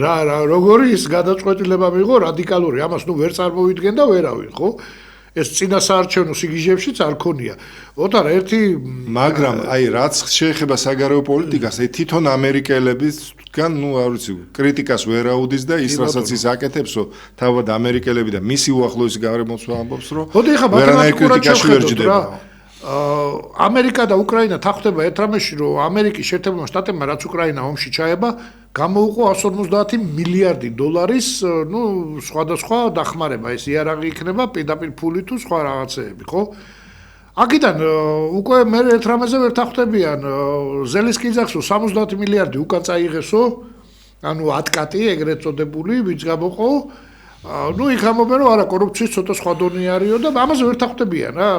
რა როგორი ის გადაწყვეტილება მიიღო რადიკალური ამას ნუ ვერ წარმოიდგენ და ვერავინ ხო ეს წინასაარჩევნო სიგიჟებშიც არ ქონია. ოთარ ერთი მაგრამ აი რაც შეეხება საგარეო პოლიტიკას, აი თვითონ ამერიკელებისგან, ნუ არ ვიცი, კრიტიკას ვერ აუდის და ის რასაც ის აკეთებსო, თავად ამერიკელები და მისი უახლოესი გარემოცვა ამბობს, რომ ვერანაირ კრიტიკაში ვერ ჯდება. ამერიკა და უკრაინა თანხდება ერთ-რამეში, რომ ამერიკის შეერთებულმა შტატებმა რაც უკრაინა ომში ჩაება, გამოუყო 150 მილიარდი დოლარის, ნუ სხვადასხვა დახმარება, ეს იარაღი იქნება, პირდაპირ ფული თუ სხვა რაღაცეები, ხო? აქედან უკვე მე ერთ-რამეზე ვერ თანხდებიან, ზელენსკიძახსო 70 მილიარდი უკან წაიღესო, ანუ ატკატი ეგრეთ წოდებული, ვინც გამოყო, ნუ იქ ამობენ რომ არა კორუფციის ცოტა სხვა დონე არისო და ამაზე ვერ თანხდებიან რა.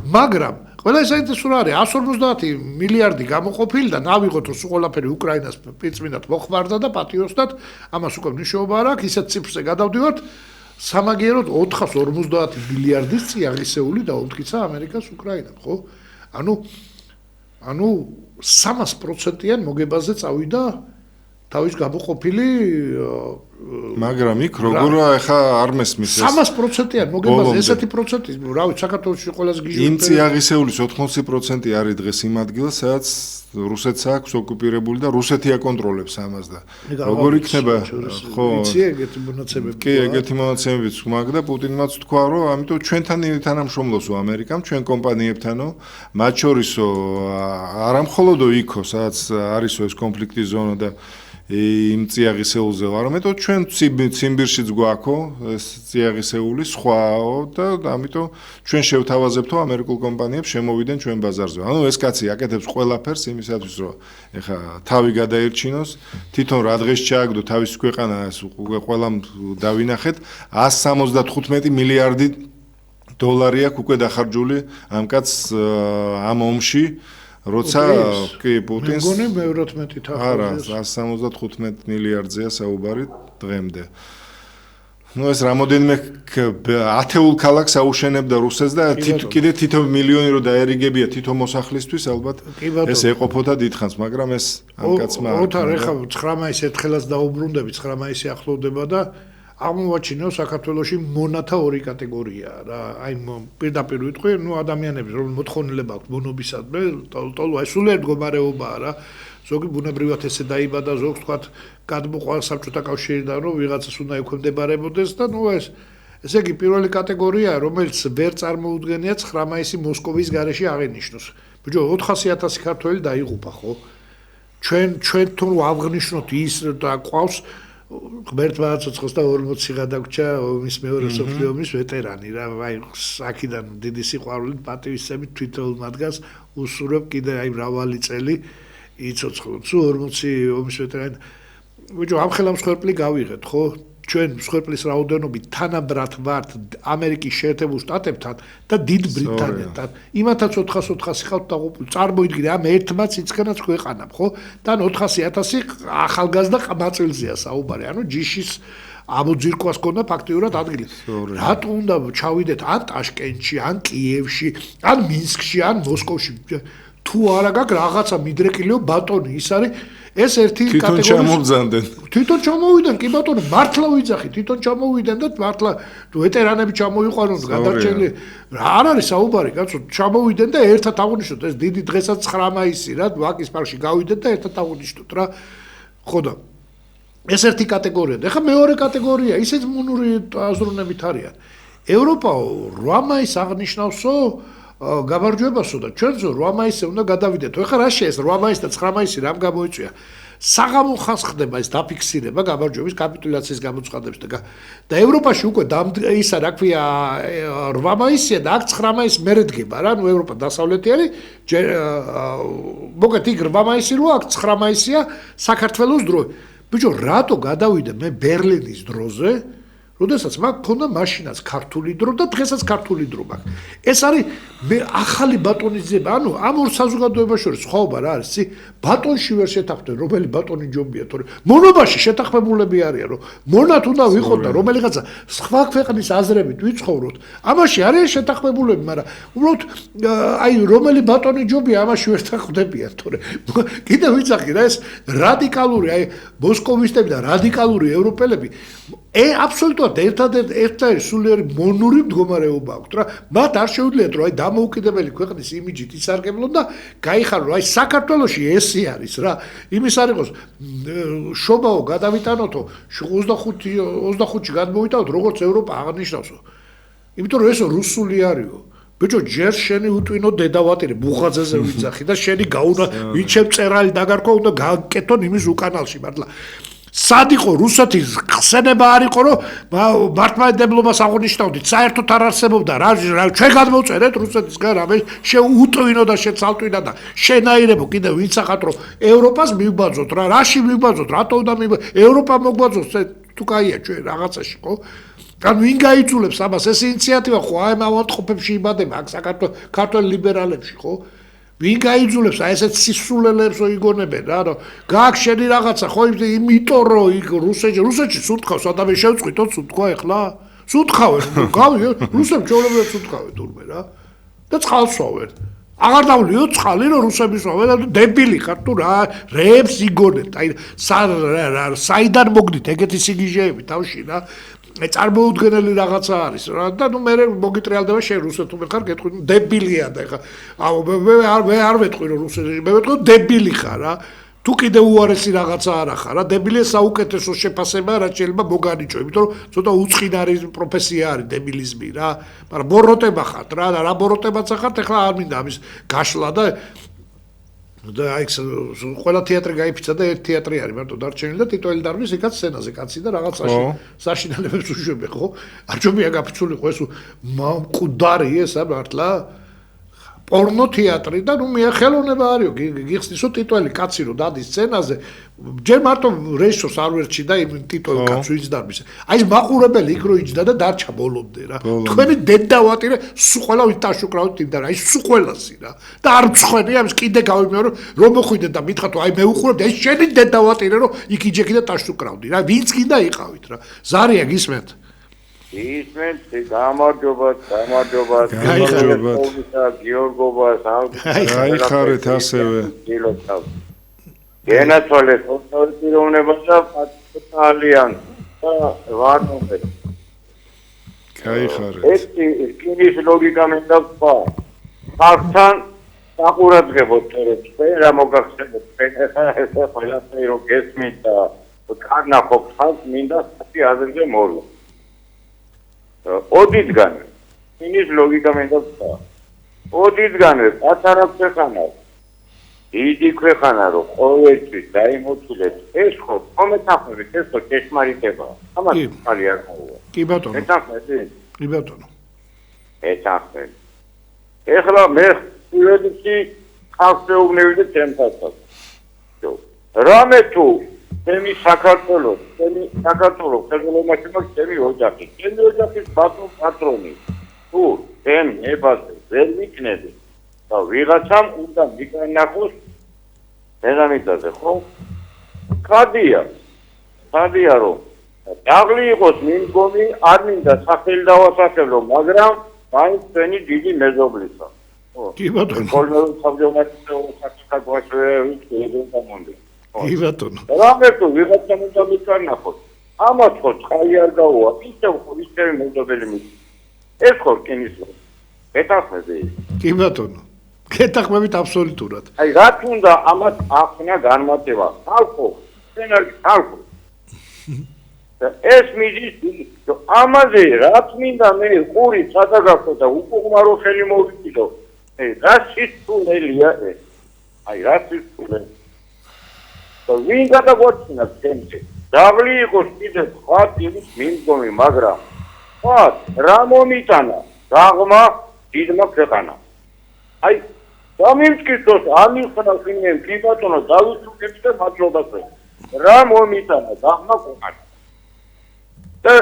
მაგრამ ყველა საინტერესო არის 150 მილიარდი გამოყოფილიდან ავიღოთ რომ სულ ყველაფერი უკრაინას პირწმინდად მოხმარდა და პატიოსდათ ამას უკვე მნიშვნელობა არ აქვს ისეთ ციფრზე გადავდივართ სამაგიეროდ 450 მილიარდის წიაღისეული დაუთქიცა ამერიკას უკრაინამ ხო ანუ 300%-იან მოგებაზე წავიდა თავის გამოყოფილი მაგრამ იქ როგორა ახლა არ მესმის ეს 300%-იან მოგებაზე ესეთი პროცენტი რა ვიცი საქართველოში ყველას გიჟურდება იმ წიაღისეულის 80% არის დღეს იმ ადგილას სადაც რუსეთს აქვს ოკუპირებული და რუსეთი აკონტროლებს ამას და როგორ იქნება ხო ვიცი ეგეთი მონაცემები კი ეგეთი მონაცემებიც მაგ და პუტინმაც თქვა რომ ამიტომ ჩვენთან თანამშრომლობსო ამერიკამ ჩვენ კომპანიებთანო მათ შორისო არამხოლოდ იქო სადაც არისო ეს კონფლიქტის ზონა და იმ წიაღისეულზე ვარ, ამიტომ ჩვენ ციმბირშიც გვაქვს ეს წიაღისეული სხვაო და ამიტომ ჩვენ შევთავაზებთო ამერიკულ კომპანიებს შემოვიდნენ ჩვენ ბაზარზე. ანუ ეს კაცი აკეთებს ყველაფერს იმისათვის, რომ ეხა თავი გადაერჩინოს, თვითონ რა დღეს ჩააგდო თავის ქვეყანა, ეს უკვე ყველამ დავინახეთ, 175 მილიარდი დოლარი აქვს უკვე დახარჯული ამ კაცს ამ ომში. როცა კი პუტინს მეგონი მევროთ მეტი თანხა არა 175 მილიარდზეა საუბარი დღემდე. ნუ ეს რამოდენიმე ათეულ ქალაქს აუშენებდა რუსეთს და კიდე თითო მილიონი რო დაერიგებია თითო მოსახლისთვის ალბათ ეს ეყოფოდა დიდხანს, მაგრამ ეს ამ კაცმა ოთარ ეხა 9 მაისს ერთხელაც დაუბრუნდები 9 მაისი ახლოვდება და აღმოვაჩინო საქართველოში მონათა ორი კატეგორიაა რა. აი პირდაპირ ვიტყვი, ადამიანები რომ მოთხოვნილება აქვს მონობისადმი, ტოლო აი სულიერ მდგომარეობაა რა. ზოგი ბუნებრივად ესე დაიბადა, ზოგს თქვა გადმოყვა საბჭოთა კავშირიდან, რომ ვიღაცას უნდა ექვემდებარებოდეს და ესე იგი პირველი კატეგორიაა, რომელიც ვერ წარმოუდგენია 9 მაისი მოსკოვის გარეშე აღენიშნოს. ბიჭო 400,000 ქართველი დაიღუპა ხო? ჩვენ თუ ავღნიშნოთ ის და ყავს ღმერთმა აცოცხლოს და 40 გადაგჭა ომის მეორე მსოფლიო ომის ვეტერანი რა. აი აქედან დიდი სიყვარულით პატივისცემით თვითონ მათგანს უსურვებ კიდე აი მრავალი წელი იცოცხლოთ. სულ 40 ომის ვეტერანი. ბიჭო ამ ხელამსხვერპლი გავიღეთ ხო? ჩვენ მსხვერპლის რაოდენობით თანაბრად ვართ ამერიკის შეერთებულ შტატებთან და დიდ ბრიტანეთთან. იმათაც 400 ხავთ დაღუპული. წარმოიდგინე ამ ერთმაც იცხენაც ქვეყანამ, ხო? და 400,000 ახალგაზრდა ყმაწვილზეა საუბარი. ანუ ჯიშის ამოძირკვას ქონდა ფაქტიურად ადგილი. რატო უნდა ჩავიდეთ ან ტაშკენტში, ან კიევში, ან მინსკში, ან მოსკოვში? თუ არა გაქვს რაღაცა მიდრეკილიო ბატონი, ის არის ეს ერთი კატეგორია. თვითონ ჩამოვიდნენ, კი ბატონო, მართლა ვიძახი, თვითონ ჩამოვიდნენ და მართლა ვეტერანები ჩამოიყვანონ გადარჩენილი. არ არის საუბარი, კაცო, ჩამოვიდნენ და ერთად აღნიშნოთ ეს დიდი დღესაც 9 მაისი რა, ვაკის პარკში გავიდეთ და ერთად აღნიშნოთ რა. ხო და ეს ერთი კატეგორია. ეხლა მეორე კატეგორია, ისეთ მონური აზროვნებით არიან. ევროპა 8 მაისს აღნიშნავსო გამარჯვებასო და ჩვენზო 8 მაისზე უნდა გადავიდეთო. ეხლა რა შეეს 8 მაისი და 9 მაისი რამ გამოიწვია? საღამო ხანს ხდება ეს დაფიქსირება გამარჯვების კაპიტულაციის გამოცხადების და ევროპაში უკვე ისა რა ქვია 8 მაისია და აქ 9 მაისი მერე დგება რა. ნუ ევროპა დასავლეთი არის მოგეთ იქ 8 მაისი რო აქ 9 მაისია საქართველოს დრო. ბიჭო რატო გადავიდე მე ბერლინის დროზე? როდესაც მაგ ქონდა მაშინაც ქართული დრო და დღესაც ქართული დრო მაქვს. ეს არის მე ახალი ბატონიზება, ანუ ამ ორ საზოგადოებას შორის სხვაობა რა არის? ბატონში ვერ შეთანხმდნენ, რომელი ბატონი ჯობია, თორე მონობაში შეთანხმებულები არიან, რომ მონათ უნდა ვიყოთ და რომელიღაცა სხვა ქვეყნის აზრებით ვიცხოვროთ. ამაში არიან შეთანხმებულები, მაგრამ უბრალოდ აი რომელი ბატონი ჯობია, ამაში ვერ თანხმდებიან, თორე კიდე ვიცახი რა ეს რადიკალური აი მოსკოვისტები და რადიკალური ევროპელები აბსოლუტურად ერთადერთი სულიერი მონური მდგომარეობა აქვს რა. მათ არ შეუძლიათ რომ აი დამოუკიდებელი ქვეყნის იმიჯით ისარგებლონ და გაიხარონ აი საქართველოში ესე არის რა. იმის არ იყოს შობაო გადავიტანოთო 25-ში გადმოვიტანოთ როგორც ევროპა აღნიშნავსო. იმიტომ რომ ესო რუსული არისო. ბიჭო ჯერ შენი უტვინო დედავატირი ბუღაძეზე ვიძახი და შენი გაუნა ვიჩემ წერალი დაგარქვა უნდა გაკეთონ იმის უკანალში მართლა. სად იყო რუსეთის ხსენება არ იყო რომ მართლმადიდებლობას აღნიშნავდით საერთოდ არ არსებობდა რა ჩვენ გადმოვწერეთ რუსეთისგან რამე შეუტვინო და შეცალტვინა და შენაირებო კიდე ვინც ახატრო ევროპას მივბაძოთ რა რაში მივბაძოთ რატო უნდა ევროპა მოგვაძოს თუ კაია ჩვენ რაღაცაში ხო ან ვინ გაიწულებს ამას ეს ინიციატივა ხო აი მავატყოფებში იბადება აქ საქართველოს ქართველ ლიბერალებში ხო ვინ გაიძულებს აი ესეთ სისულელებს ოიგონებენ რა რომ გააქვს შენი რაღაცა ხო იმიტომ რომ იქ რუსეთში სუნთქავს ადამიანი შევწყვიტო სუნთქვა ეხლა სუნთქავენ გავი რუსებს ჩვეულებრივ სუნთქავენ თურმე რა და წყალსვავენ აღარ დავლიო წყალი რომ რუსები სვავენ და დებილი ხარ თუ რა რეებს იგონებთ აი საიდან მოგდით ეგეთი სიგიჟეები თავში რა წარმოუდგენელი რაღაცა არის რა და ნუ მე მოგიტრიალდება შენ რუსეთում ხარ გეტყვი დებილია და ეხა მე არ ვეტყვი რომ რუსეთი მე ვეტყვი დებილი ხარ რა თუ კიდე უარესი რაღაცა არ ახარ რა დებილია საუკეთესო შეფასება რაც შეიძლება მოგანიჭო იმიტომ რომ ცოტა უწყინარი პროფესია არის დებილიზმი რა მაგრამ ბოროტება ხართ რა და რა ბოროტებაც ახართ ეხლა არ მინდა ამის გაშლა და აი ყველა თეატრი გაიფიცა და ერთ თეატრი არის მარტო დარჩენილი და ტიტველი დარბის იქაც სცენაზე კაცი და რაღაცაში საშინელებებს უშვებენ ხო არ ჯობია გაფიცულიყო ეს მკვდარი ესა მართლა პორნო თეატრი და ნუ მე ხელოვნება არისო გიხსნისო ტიტველი კაცი რო დადის სცენაზე ჯერ მარტო რეჟისორს არ ვერჩი და იმ ტიტველ კაცს ვინც დარბის აი ეს მაყურებელი იქ რო იჯდა და დარჩა ბოლომდე რა თქვენი დედავატირე სულ ყველა ვიტაშუკრავთ იმ და აი სულ ყველასი რა და არ მწხვენი ამის კიდე გავიმეორო რომ მოხვიდეთ და მითხრათ აი მე უყურებდი ეს შენი დედავატირე რომ იქ იჯექი და ტაშუკრავდი რა ვინც კიდე იყავით რა ზარია გისმენთ ისმენთ გამარჯობა გიორგობას გაიხარეთ ასევე გენაცვალეს ოქროთიროვნება და პატალიან ვარნომე. გაიხარეთ. ეს კინის ლოგიკა მინდა ვთქვა. ხალხთან საყურადღებოდ წერეთ თქვენ რა მოგახსენებთ თქვენ ეს ყველაფერი რომ გესმით და კარნახობ ხალხს მინდა საათი აზრზე მოვლა. ოდითგანვე კინის ლოგიკა მინდა ვთქვა. ოდითგანვე პატარა ქვეყანა დიდი ქვეყანა რომ ყოველთვის დაიმოწილეთ ეს ხო მომეთანხმებით ეს ხო ჭეშმარიტებაა. ამას ხალი არ მოუვა. კი ბატონო. მეთანხმები? კი ბატონო. ეთანხმები. ეხლა მე ვიდექი ხალხეუბნები და თემთასაც. რამე თუ თემი საქართველოს ხელმომაწვევი მაქვს თემი ოჯახი. თემი ოჯახის პატრონი. თუ თემ ნებაზე ვერ მიქნები და ვიღაცამ უნდა მიგანახოს დედამიწაზე, ხო? ხადია რომ დაღლი იყოს მიმდგომი, არ მინდა სახელი დავასახელო, მაგრამ მაინც თქვენი დიდი მეზობლისა. კი ბატონო. ხოლმე საბჭოთა საქართველოს პრეზიდენტი. კი ბატონო. რამე თუ ვიღაცამ უნდა მიგანახოს, ამას ხო წყალი არ გაუვა, ისევ მეზობელი მის. ეს ხო რკინის ეთანხმები? კი ბატონო. გეთანხმებით აბსოლუტურად. აი რა თუნდა ამას ახნა განმარტება. ხალხო, ჩვენ არ ხალხო. ეს მიდის ამაზე რა თმინდა მე ყური სადაგახო და უკუღმარო ხელი მოვიდო. რა სიტყველია ეს? აი რა სიტყველი. და ვინ გადაგვაჩინა თემზე? დაღლი იყოს კიდე სხვა ტიპის მიმდგომი, მაგრამ ხო რა მომიტანა? დაღმა დიდმა ქვეყანა. აი გამიმწკიცოს ამიხნა ვინმე კი ბატონო დავისუქებს და მადლობას რა მომიტანა დაღმა ქვეყანა. და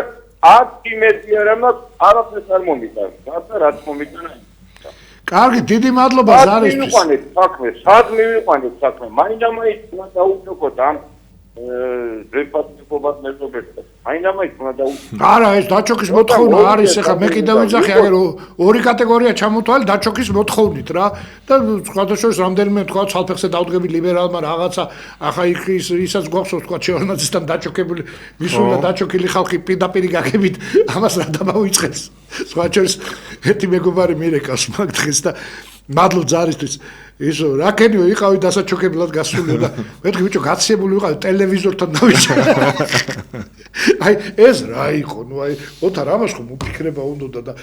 ათი მეტი არა მაქვს არაფერს არ მომიტანა და რაც მომიტანა კარგი დიდი მადლობა ზარისთვის სად მივიყვანეთ საქმე მაინდა-მაინც უნდა დაუწუხოთ ამ რეპატრიობას მეზობელს მაინდა-მაინც უნდა დაუწუხოთ არა ეს დაჩოქის მოთხოვნა არის ეხლა მე კიდევ ვიძახი აგერ ორი კატეგორია ჩამოთვალე დაჩოქის მოთხოვნით რა და სხვადასხვა რამდენიმე თქვა ცალფეხზე დავდგები ლიბერალმა რაღაცა ახლა იქ ისაც გვახსოვს თქვა ჩეორნაძისთან დაჩოქებული მისულა დაჩოქილი ხალხი პირდაპირ გაგებით ამას რა დამოიწყეს სხვა ჩვენს ერთი მეგობარი მირეკავს მაგ დღეს და მადლობ ზარისთვის ისო რაკენიო იყავი დასაჩოქებლად გასული და მეთქი ბიჭო გაცემული ვიყავი ტელევიზორთან დავიჭერა აი ეს რა იყო ნუ აი ოთარ ამას ხომ უფიქრება უნდა და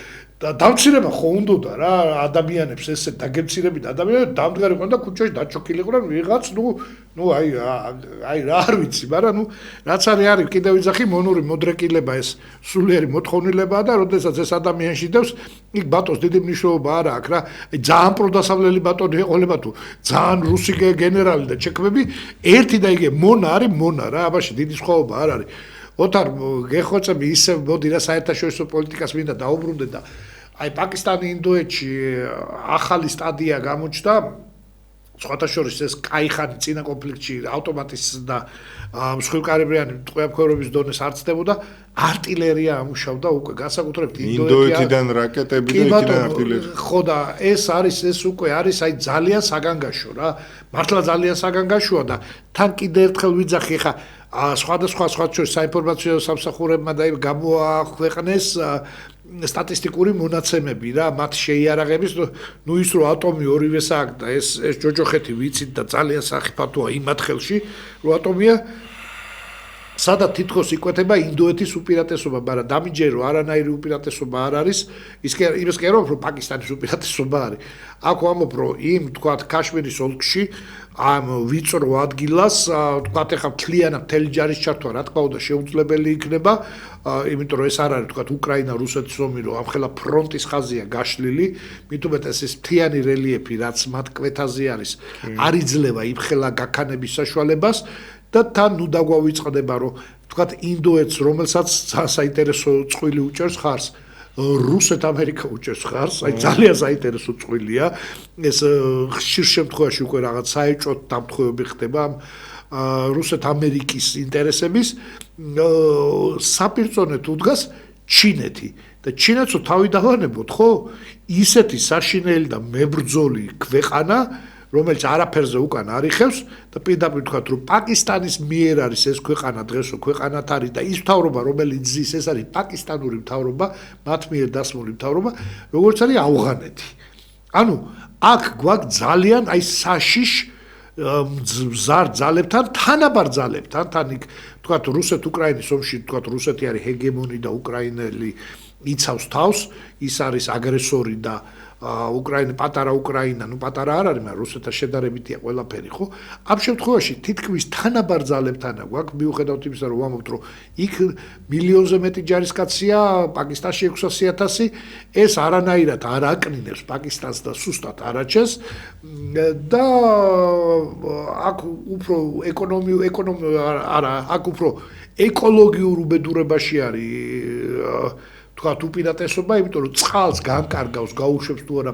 დამცირება ხო უნდა რა ადამიანებს ესე დაგემცირებით ადამიანებს დამდგარი ყო და ქუჩაში დაჩოქილიყვნენ ვიღაც ნუ აი რა არ ვიცი მაგრამ ნუ რაც არის კიდევ ვიძახი მონური მოდრეკილება ეს სულიერი მოთხოვნილებაა და როდესაც ეს ადამიანში დევს იქ ბატონს დიდი მნიშვნელობა არ აქვს რა აი ძალიან პროდასავლელი ბატონი ეყოლება თუ ძალიან რუსი გენერალი და ჩექმები ერთი და იგივე მონა არის მონა რა აბაში დიდი სხვაობა არ არის ოთარ გეხოცები ისე მოდი რა საერთაშორისო პოლიტიკას მინდა დაუბრუნდე და აი პაკისტანი ინდოეთში ახალი სტადია გამოჩნდა სხვათა შორის ეს კაიხანი წინა კონფლიქტში ავტომატის და მსხვილკარებიანი ტყვეამქოეობის დონეს არ ცდებოდა артиллерия ამუშავდა უკვე განსაკუთრებით ინდოეთიდან რაკეტები და იქიდან артиллерия ხო და ეს არის ეს უკვე არის აი ძალიან საგანგაშო რა მართლა ძალიან საგანგაშოა და თან კიდე ერთხელ ვიძახი ხა სხვადასხვა საინფორმაციო სამსახურებმა და გამოაქვეყნეს სტატისტიკური მონაცემები რა მათ შეიარაღების ნუ ის რომ ატომი ორივეს აქვს და ეს ჯოჯოხეთი ვიცით და ძალიან სახიფათოა იმათ ხელში რომ ატომია სადაც თითქოს იკვეთება ინდოეთის უპირატესობა მაგრამ დამიჯერო არანაირი უპირატესობა არ არის იმის კი რომ პაკისტანის უპირატესობა არის აქ ვამბობ რომ იმ თქვათ ქაშმირის ოლქში ამ ვიწრო ადგილას თქვათ ეხა მთლიანად მთელი ჯარის ჩართვა რა თქმა უნდა შეუძლებელი იქნება იმიტომ რომ ეს არ არის თქვათ უკრაინა რუსეთის ომი რომ ამხელა ფრონტის ხაზია გაშლილი მithumetes ეს მთიანი რელიეფი რაც მათ კვეთაზე არის არ იძლევა იმხელა გაქანების საშუალებას და თან ნუ დაგვავიწყდება რომ თქვათ ინდოეთს რომელსაც საინტერესო წყვილი უჭერს ხარს რუსეთ ამერიკა უჭერს ხარს აი ძალიან საინტერესო წყვილია ეს ხშირ შემთხვევაში უკვე რაღაც საეჭვო დამთხევები ხდება რუსეთ ამერიკის ინტერესების საპირწონეთ უდგას ჩინეთი და ჩინეთსო თავი დავანებოთ ხო ისეთი საშინელი და მებრძოლი ქვეყანა რომელიც არაფერზე უკან არ იხევს და პირდაპირ თქვა რომ პაკისტანის მიერ არის ეს ქვეყანა დღესო ქვეყანათ არის და ის მთავრობა რომელიც ზის ეს არის პაკისტანური მთავრობა მათ მიერ დასმული მთავრობა როგორც არის ავღანეთი ანუ აქ გვაქვს ძალიან აი საშიშ მზარ ძალებთან თანაბარ ძალებთან თან იქ თქვა რუსეთ-უკრაინის ომში თქვა რუსეთი არის ჰეგემონი და უკრაინელი იცავს თავს ის არის აგრესორი და უკრაინა პატარა უკრაინა ნუ პატარა არ არის მაგრამ რუსეთთან შედარებითია ყველაფერი ხო ამ შემთხვევაში თითქმის თანაბარ ძალებთან გვაქვს მიუხედავად იმისა რომ ვამბობთ რომ იქ მილიონზე მეტი ჯარისკაცია პაკისტანში 600,000 ეს არანაირად არ აკნინებს პაკისტანს და სუსტად არაჩეს და აქ უფრო არა აქ უფრო ეკოლოგიურ უბედურებაში არის თქვა უპირატესობა, იმიტომ რომ წყალს განკარგავს, გაუშვებს თუ არა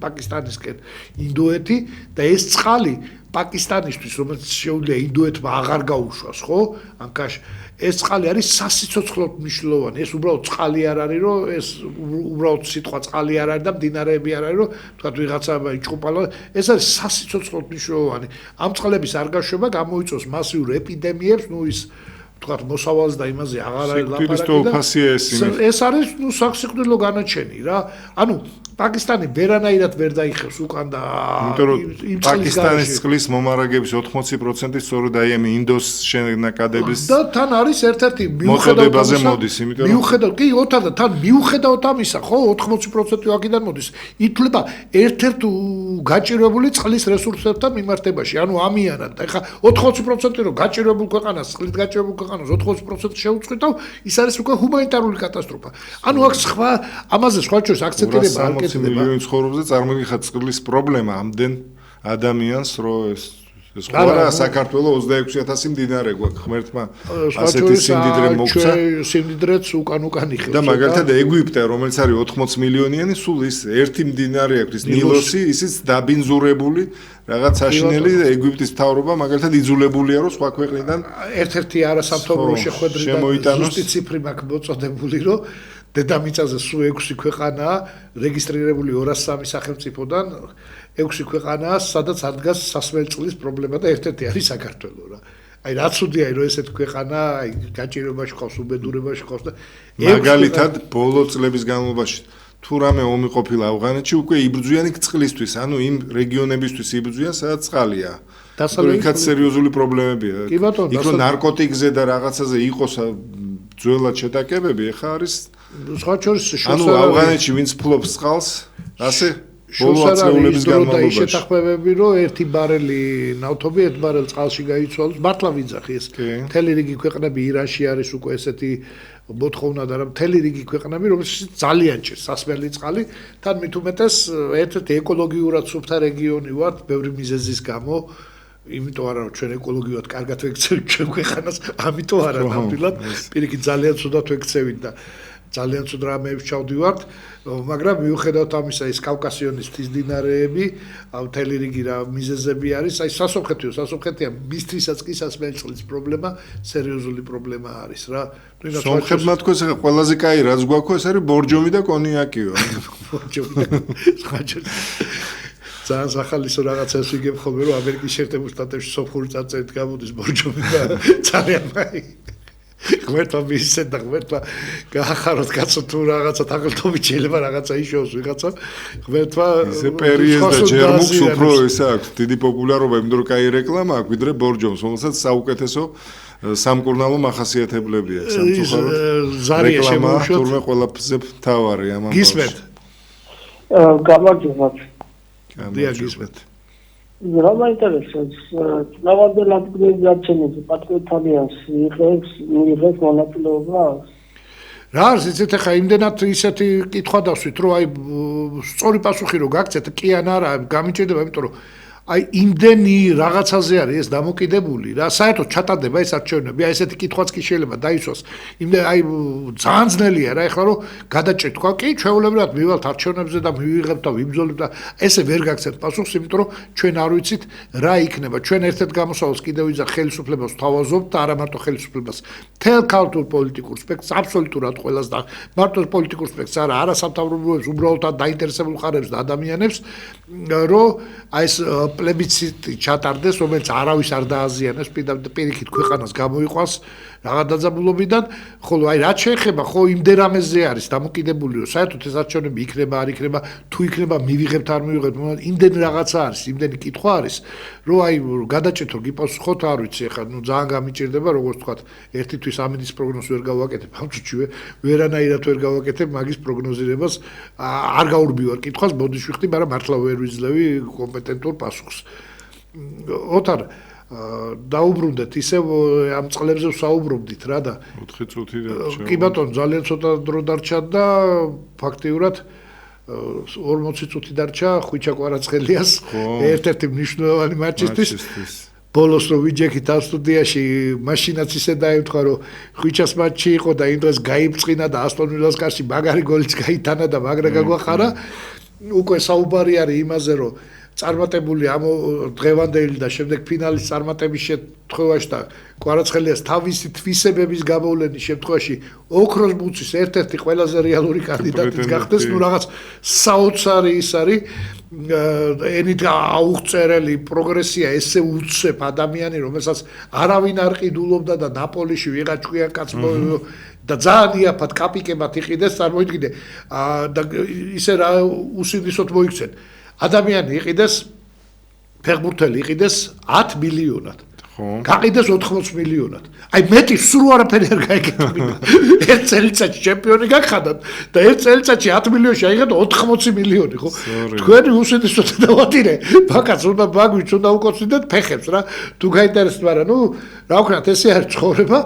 პაკისტანისკენ ინდოეთი და ეს წყალი პაკისტანისთვის, რომელიც შეუძლია ინდოეთმა აღარ გაუშვას, ხო? ანკაშ ეს წყალი არის სასიცოცხლოდ მნიშვნელოვანი. ეს უბრალოდ წყალი არ არის, რომ ეს უბრალოდ სიტყვა წყალი არ არის და მდინარეები არ არის, რომ თქვა ვიღაცა იჭყუპალა, ეს არის სასიცოცხლოდ მნიშვნელოვანი. ამ წყლების არ გაშვება გამოიწვევს მასიურ ეპიდემიებს, ნუ ის თქვა მოსავალს და იმაზე აღარ არის ლაპარაკი. ეს არის ნუ საქსიკვდილო განაჩენი რა. ანუ პაკისტანი ვერანაირად ვერ დაიხევს უკან და იმ პაკისტანის წყლის მომარაგების 80% სწორედ აი ამ ინდოს შენაკადების და თან არის ერთ-ერთი მოწოდებაზე მოდის, იმიტომ რომ მიუხედავად კი ოთარ და თან მიუხედავად ამისა, ხო 80% აქედან მოდის. ითვლება ერთ-ერთ გაჭირვებული წყლის რესურსებთან მიმართებაში. ანუ ამიანად. ეხლა 80% რომ გაჭირვებულ ქვეყანას, წყლით გაჭირვებულ ქვეყანას 80% შეუწყვეტავ, ის არის უკვე ჰუმანიტარული კატასტროფა. ანუ აქ სხვა ამაზე სხვა ჩვენს აქცენტირება არ 60 მილიონი ცხოვრობზე წარმოგიხარ წყლის პრობლემა ამდენ ადამიანს რომ ეს ხوارა საქართველოს 26,000 მდინარე გვაქვს ღმერთმა ასეთი სიმდიდრე მოგცა სიმდიდრეც უკან იხევს და მაგალითად ეგვიპტე რომელიც არის 80 მილიონიანი სულ ის ერთი მდინარე აქვს ის ნილოსი ისიც დაბინძურებული რაღაც საშინელი ეგვიპტის მთავრობა მაგალითად იძულებულია რომ სხვა ქვეყნიდან ერთ-ერთი არასამთავრობო შეხვედრიდან ზუსტი ციფრი მაქვს მოწოდებული რომ დედამიწაზე სულ 6 ქვეყანაა რეგისტრირებული 203 სახელმწიფოდან 6 ქვეყანაა სადაც ადგას სასმელი წყლის პრობლემა და ერთ-ერთი არის საქართველო რა. აი რა ცუდია რომ ესეთ ქვეყანა აი გაჭირვებაში ხავს, უბედურებაში ხავს და მაგალითად ბოლო წლების განმავლობაში თუ რამე ომი ყოფილა ავღანეთში უკვე იბრძვიან იქ წყლისთვის, ანუ იმ რეგიონებისთვის იბრძვიან სადაც წყალია. იქაც სერიოზული პრობლემებია. იქ რომ ნარკოტიკზე და რაღაცაზე იყოს ძველად შეტაკებები, ახლა არის სხვა შორის ანუ ავღანეთში ვინც ფლობს წყალს, ასე ბოლო აწეულების განმავლობაში შეთანხმებები რომ ერთი ბარელი ნავთობი ერთ ბარელ წყალში გაიცვალოს, მართლა ვიძახი ეს. მთელი რიგი ქვეყნები ირანში არის უკვე ესეთი მოთხოვნა და მთელი რიგი ქვეყნები რომელშიც ძალიან ჭირს სასმელი წყალი, თან მით უმეტეს ერთ-ერთი ეკოლოგიურად სუფთა რეგიონი ვართ ბევრი მიზეზის გამო. იმიტომ არა რომ ჩვენ ეკოლოგიურად კარგად ვექცევით ჩვენ ქვეყანას, ამიტომ არა ნამდვილად, პირიქით ძალიან ცუდად ვექცევით და ძალიან ცუდ რამეებს ჩავდივართ, მაგრამ მიუხედავად ამისა ის კავკასიონის მთისმდინარეები, მთელი რიგი რა მიზეზები არის, აი სასოფხეთია მისთვისაც კი სასმელი წყლის პრობლემა, სერიოზული პრობლემა არის რა. სომხებმა თქოს ახლა ყველაზე კაი რაც გვაქვს ეს არის ბორჯომი და კონიაკიო. ბორჯომი და ძალიან სახალისო რაღაცას ვიგებ ხოლმე რომ ამერიკის შეერთებულ შტატებში სომხური წარწერით გამოდის ბორჯომი და ძალიან მაი ღმერთმა მისცენ და ღმერთმა გაახაროთ კაცო თუ რაღაცა თაღლითობით შეიძლება რაღაცა იშოვოს ვიღაცა ღმერთმა ისე პერიეს და ჯერმუქს უფრო ესა აქვს დიდი პოპულარობა იმიტომ რომ კაი რეკლამა აქვს ვიდრე ბორჯომს რომელსაც საუკეთესო სამკურნალო მახასიათებლებია სამწუხაროდ ზარია შემოუშვათ თურმე ყველაფერზე თავარი ამ ამბავს გისმენთ გამარჯობათ დიაგიზმეთ რა მაინტერესებს ნავადელ ადგილზე გაჩენილი პატრიოტალიანს იღებს მონაწილეობა რა არის იცით ახლა იმდენად ისეთი კითხვა დავსვით რომ აი სწორი პასუხი რომ გაგცეთ კი ან არა გამიჭირდება იმიტომ რომ აი იმდენი რაღაცაზე არის ეს დამოკიდებული რა საერთოდ ჩატარდება ეს არჩევნები აი ესეთი კითხვაც კი შეიძლება დაისვას იმდენ აი ძალიან ძნელია რა ეხლა რომ გადაჭრით თქვა კი ჩვეულებრივად მივალთ არჩევნებზე და მივიღებთ და ვიბრძოლებთ და ესე ვერ გაგცეთ პასუხს იმიტომ რომ ჩვენ არ ვიცით რა იქნება ჩვენ ერთ-ერთ გამოსავალს კიდევ ვიძახ ხელისუფლებას ვთავაზობთ და არა მარტო ხელისუფლებას თელ ქართულ პოლიტიკურ სპექტრს აბსოლუტურად ყველას და მარტო პოლიტიკურ სპექტრს არა არასამთავრობოებს უბრალოდ დაინტერესებულ ხარებს და ადამიანებს რომ აი ეს პლებიციტი ჩატარდეს, რომელიც არავის არ დააზიანებს, პირიქით ქვეყანას გამოიყვანს რაღაც დაძაბულობიდან, ხოლო აი რაც შეეხება, ხო იმდენ რამეზე არის დამოკიდებულიო, საერთოდ ეს არჩევნები იქნება, არ იქნება, თუ იქნება მივიღებთ, არ მივიღებთ, იმდენ რაღაცა არის, იმდენი კითხვა არის, რომ აი გადაჭეთო გიპასუხოთ, არ ვიცი, ახლა ნუ ძალიან გამიჭირდება, როგორც თქვა, ერთი თვის ამინდის პროგნოზს ვერ გავაკეთებ, ამ წუთშივე ვერანაირად ვერ გავაკეთებ მაგის პროგნოზირებას, არ გაურბივარ კითხვას, ბოდიში ვიხდი, მაგრამ მართლა ვერ ვიძლევი კომპეტენტურ პასუხს. ოთარ დაუბრუნდეთ ისევ ამ წყლებზე ვსაუბრობდით რა და 4 წუთი დარჩა. კი ბატონო, ძალიან ცოტა დრო დარჩა და ფაქტიურად 40 წუთი დარჩა ხვიჩა კვარაცხელიას ერთ-ერთი მნიშვნელოვანი მატჩისთვის. ბოლოს რო ვიჯექით ამ სტუდიაში, მაშინაც ისე დაემთხვა, რომ ხვიჩას მატჩი იყო და იმ დღეს გაიბწყინა და ასტონ ვილას კარში მაგარი გოლიც გაიტანა და მაგრა გაგვახარა. უკვე საუბარი არის იმაზე, რომ წარმატებული ამ დღევანდელი და შემდეგ ფინალის წარმატების შემთხვევაში და კვარაცხელიას თავისი თვისებების გამოვლენის შემთხვევაში ოქროს ბუცის ერთ-ერთი ყველაზე რეალური კანდიდატიც გახდეს, ნუ რაღაც საოცარი ის არის ენით აუღწერელი პროგრესია, ესე უცებ ადამიანი, რომელსაც არავინ არ ყიდულობდა და ნაპოლიში ვიღაც ჭკვიან კაცს და ძალიან იაფად კაპიკებად იყიდეს, წარმოიდგინე და ისე რა უსინდისოდ მოიქცენ. ადამიანი იყიდეს, ფეხბურთელი იყიდეს 10 მილიონად. გაყიდეს 80 მილიონად. აი მეტი სულ არაფერი არ გაიგებინა. ერთ წელიწადში ჩემპიონი გაგხადათ და ერთ წელიწადში 10 მილიონში აიღეთ 80 მილიონი, ხო? თქვენი უსინდისოდ დავატირე. ბაკაც უნდა ბაგვიც უნდა უკოცნიდეთ ფეხებს რა. თუ გაინტერესებთ, მაგრამ ნუ რა ვქნათ, ესე არის ცხოვრება.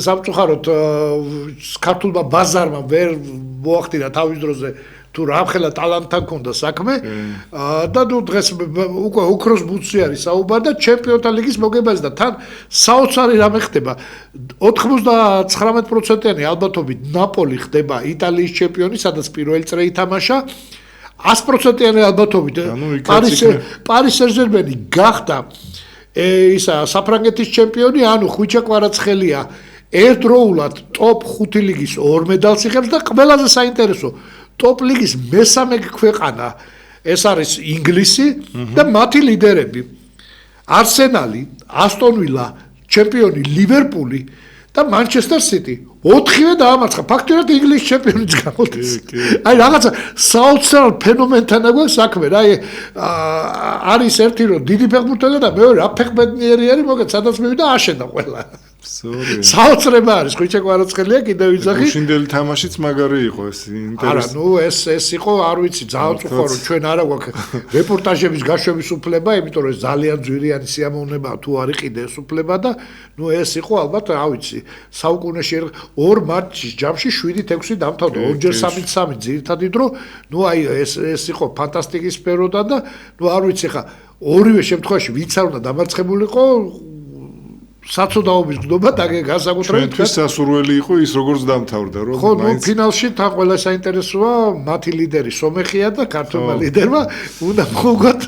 სამწუხაროდ ქართულმა ბაზარმა ვერ მოახდინა თავის დროზე თუ რამხელა ტალანტთან ქონდა საქმე და ნუ დღეს უკვე ოქროს ბუცი არის საუბარი და ჩემპიონთა ლიგის მოგებაზე და თან საოცარი რამე ხდება 99%-იანი ალბათობით ნაპოლი ხდება იტალიის ჩემპიონი, სადაც პირველი წრე ითამაშა 100%-იანი ალბათობით პარის სენ-ჟერმენი გახდა ისა საფრანგეთის ჩემპიონი, ანუ ხვიჩა კვარაცხელია ერთდროულად ტოპ 5 ლიგის 2 მედალს იღებს და ყველაზე საინტერესო ტოპ ლიგის მესამე ქვეყანა ეს არის ინგლისი და მათი ლიდერები არსენალი, ასტონ ვილა, ჩემპიონი ლივერპული და მანჩესტერ სიტი 4-ვე დაამარცხა. ფაქტობრივად ინგლისის ჩემპიონიც გამოდის. აი რაღაცა საოცარ ფენომენთან აქვს საქმე რა. არის ერთი რომ დიდი ფეხბურთელი და მეორე რა ფეხბურთელი არის, მოგეთ სადაც მივიდა აშენდა ყველა. საოცრება არის ხვიჩა კვარაცხელია კიდევ ვიზახი. გუშინდელი თამაშიც მაგარი იყო ეს ინტერესი. არა, ნუ ეს იყო, არ ვიცი, ძალიან უხარო, ჩვენ არა გვაქვს რეპორტაჟების გაშვების უფლება, იმიტომ რომ ეს ძალიან ძვირიანი სიამოვნებაა თუ არ იყიდე ეს უფლება და ნუ ეს იყო ალბათ, რა ვიცი, საუკუნეში ორ მატჩის ჯამში 7-6 დამთავრდა, ორჯერ 3-3 ძირითადი დრო, ნუ აი ეს იყო ფანტასტიკის სფეროდა და ნუ არ ვიცი ხა ორივე შემთხვევაში ვინც არ უნდა დამარცხებულიყო საწოდაობის გდობა და განსაკუთრებით ჩვენთვის სასურველი იყო ის როგორც დამთავრდა რომ ხო ნუ ფინალში თან ყველა საინტერესოა მათი ლიდერი სომეხია და ქართულმა ლიდერმა უნდა მოუგოთ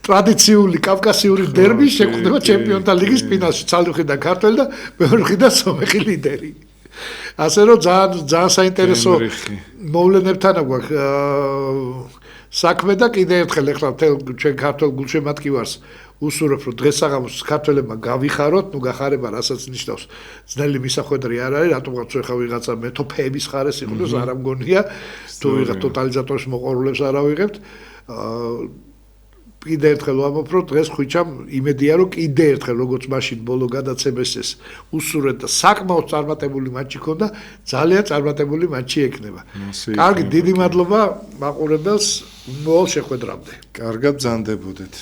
ტრადიციული კავკასიური დერბი შეხვდება ჩემპიონთა ლიგის ფინალში ცალუხი და ქართველი და მეორე და სომეხი ლიდერი ასე რომ ძალიან საინტერესო მოვლენებთან გვაქვს საქმე და კიდე ერთხელ ახლა ჩვენ ქართულ გულშემატკივარს უსურვებ რომ დღესაღამოს ქართველებმა გავიხაროთ, ნუ გახარება რასაც ნიშნავს ძნელი მისახვედრი არ არის, რატომღაც ხა ვიღაცა მეთოფეების ხარეს იყოს, არ ამგონია, თუ ვიღა ტოტალიზატორის მოყორულებს არ ავიღებთ. კიდე ერთხელ ვამბობ, რომ დღეს ხვიჩამ იმედია, რომ კიდე ერთხელ როგორც მაშინ ბოლო გადაცემეს ეს უსურვეთ და საკმაოდ წარმატებული მატჩი ქონდა, ძალიან წარმატებული მატჩი ექნება. კარგი, დიდი მადლობა მაყურებელს, მოვალ შეხვედრამდე. კარგად ბრძანდებოდეთ.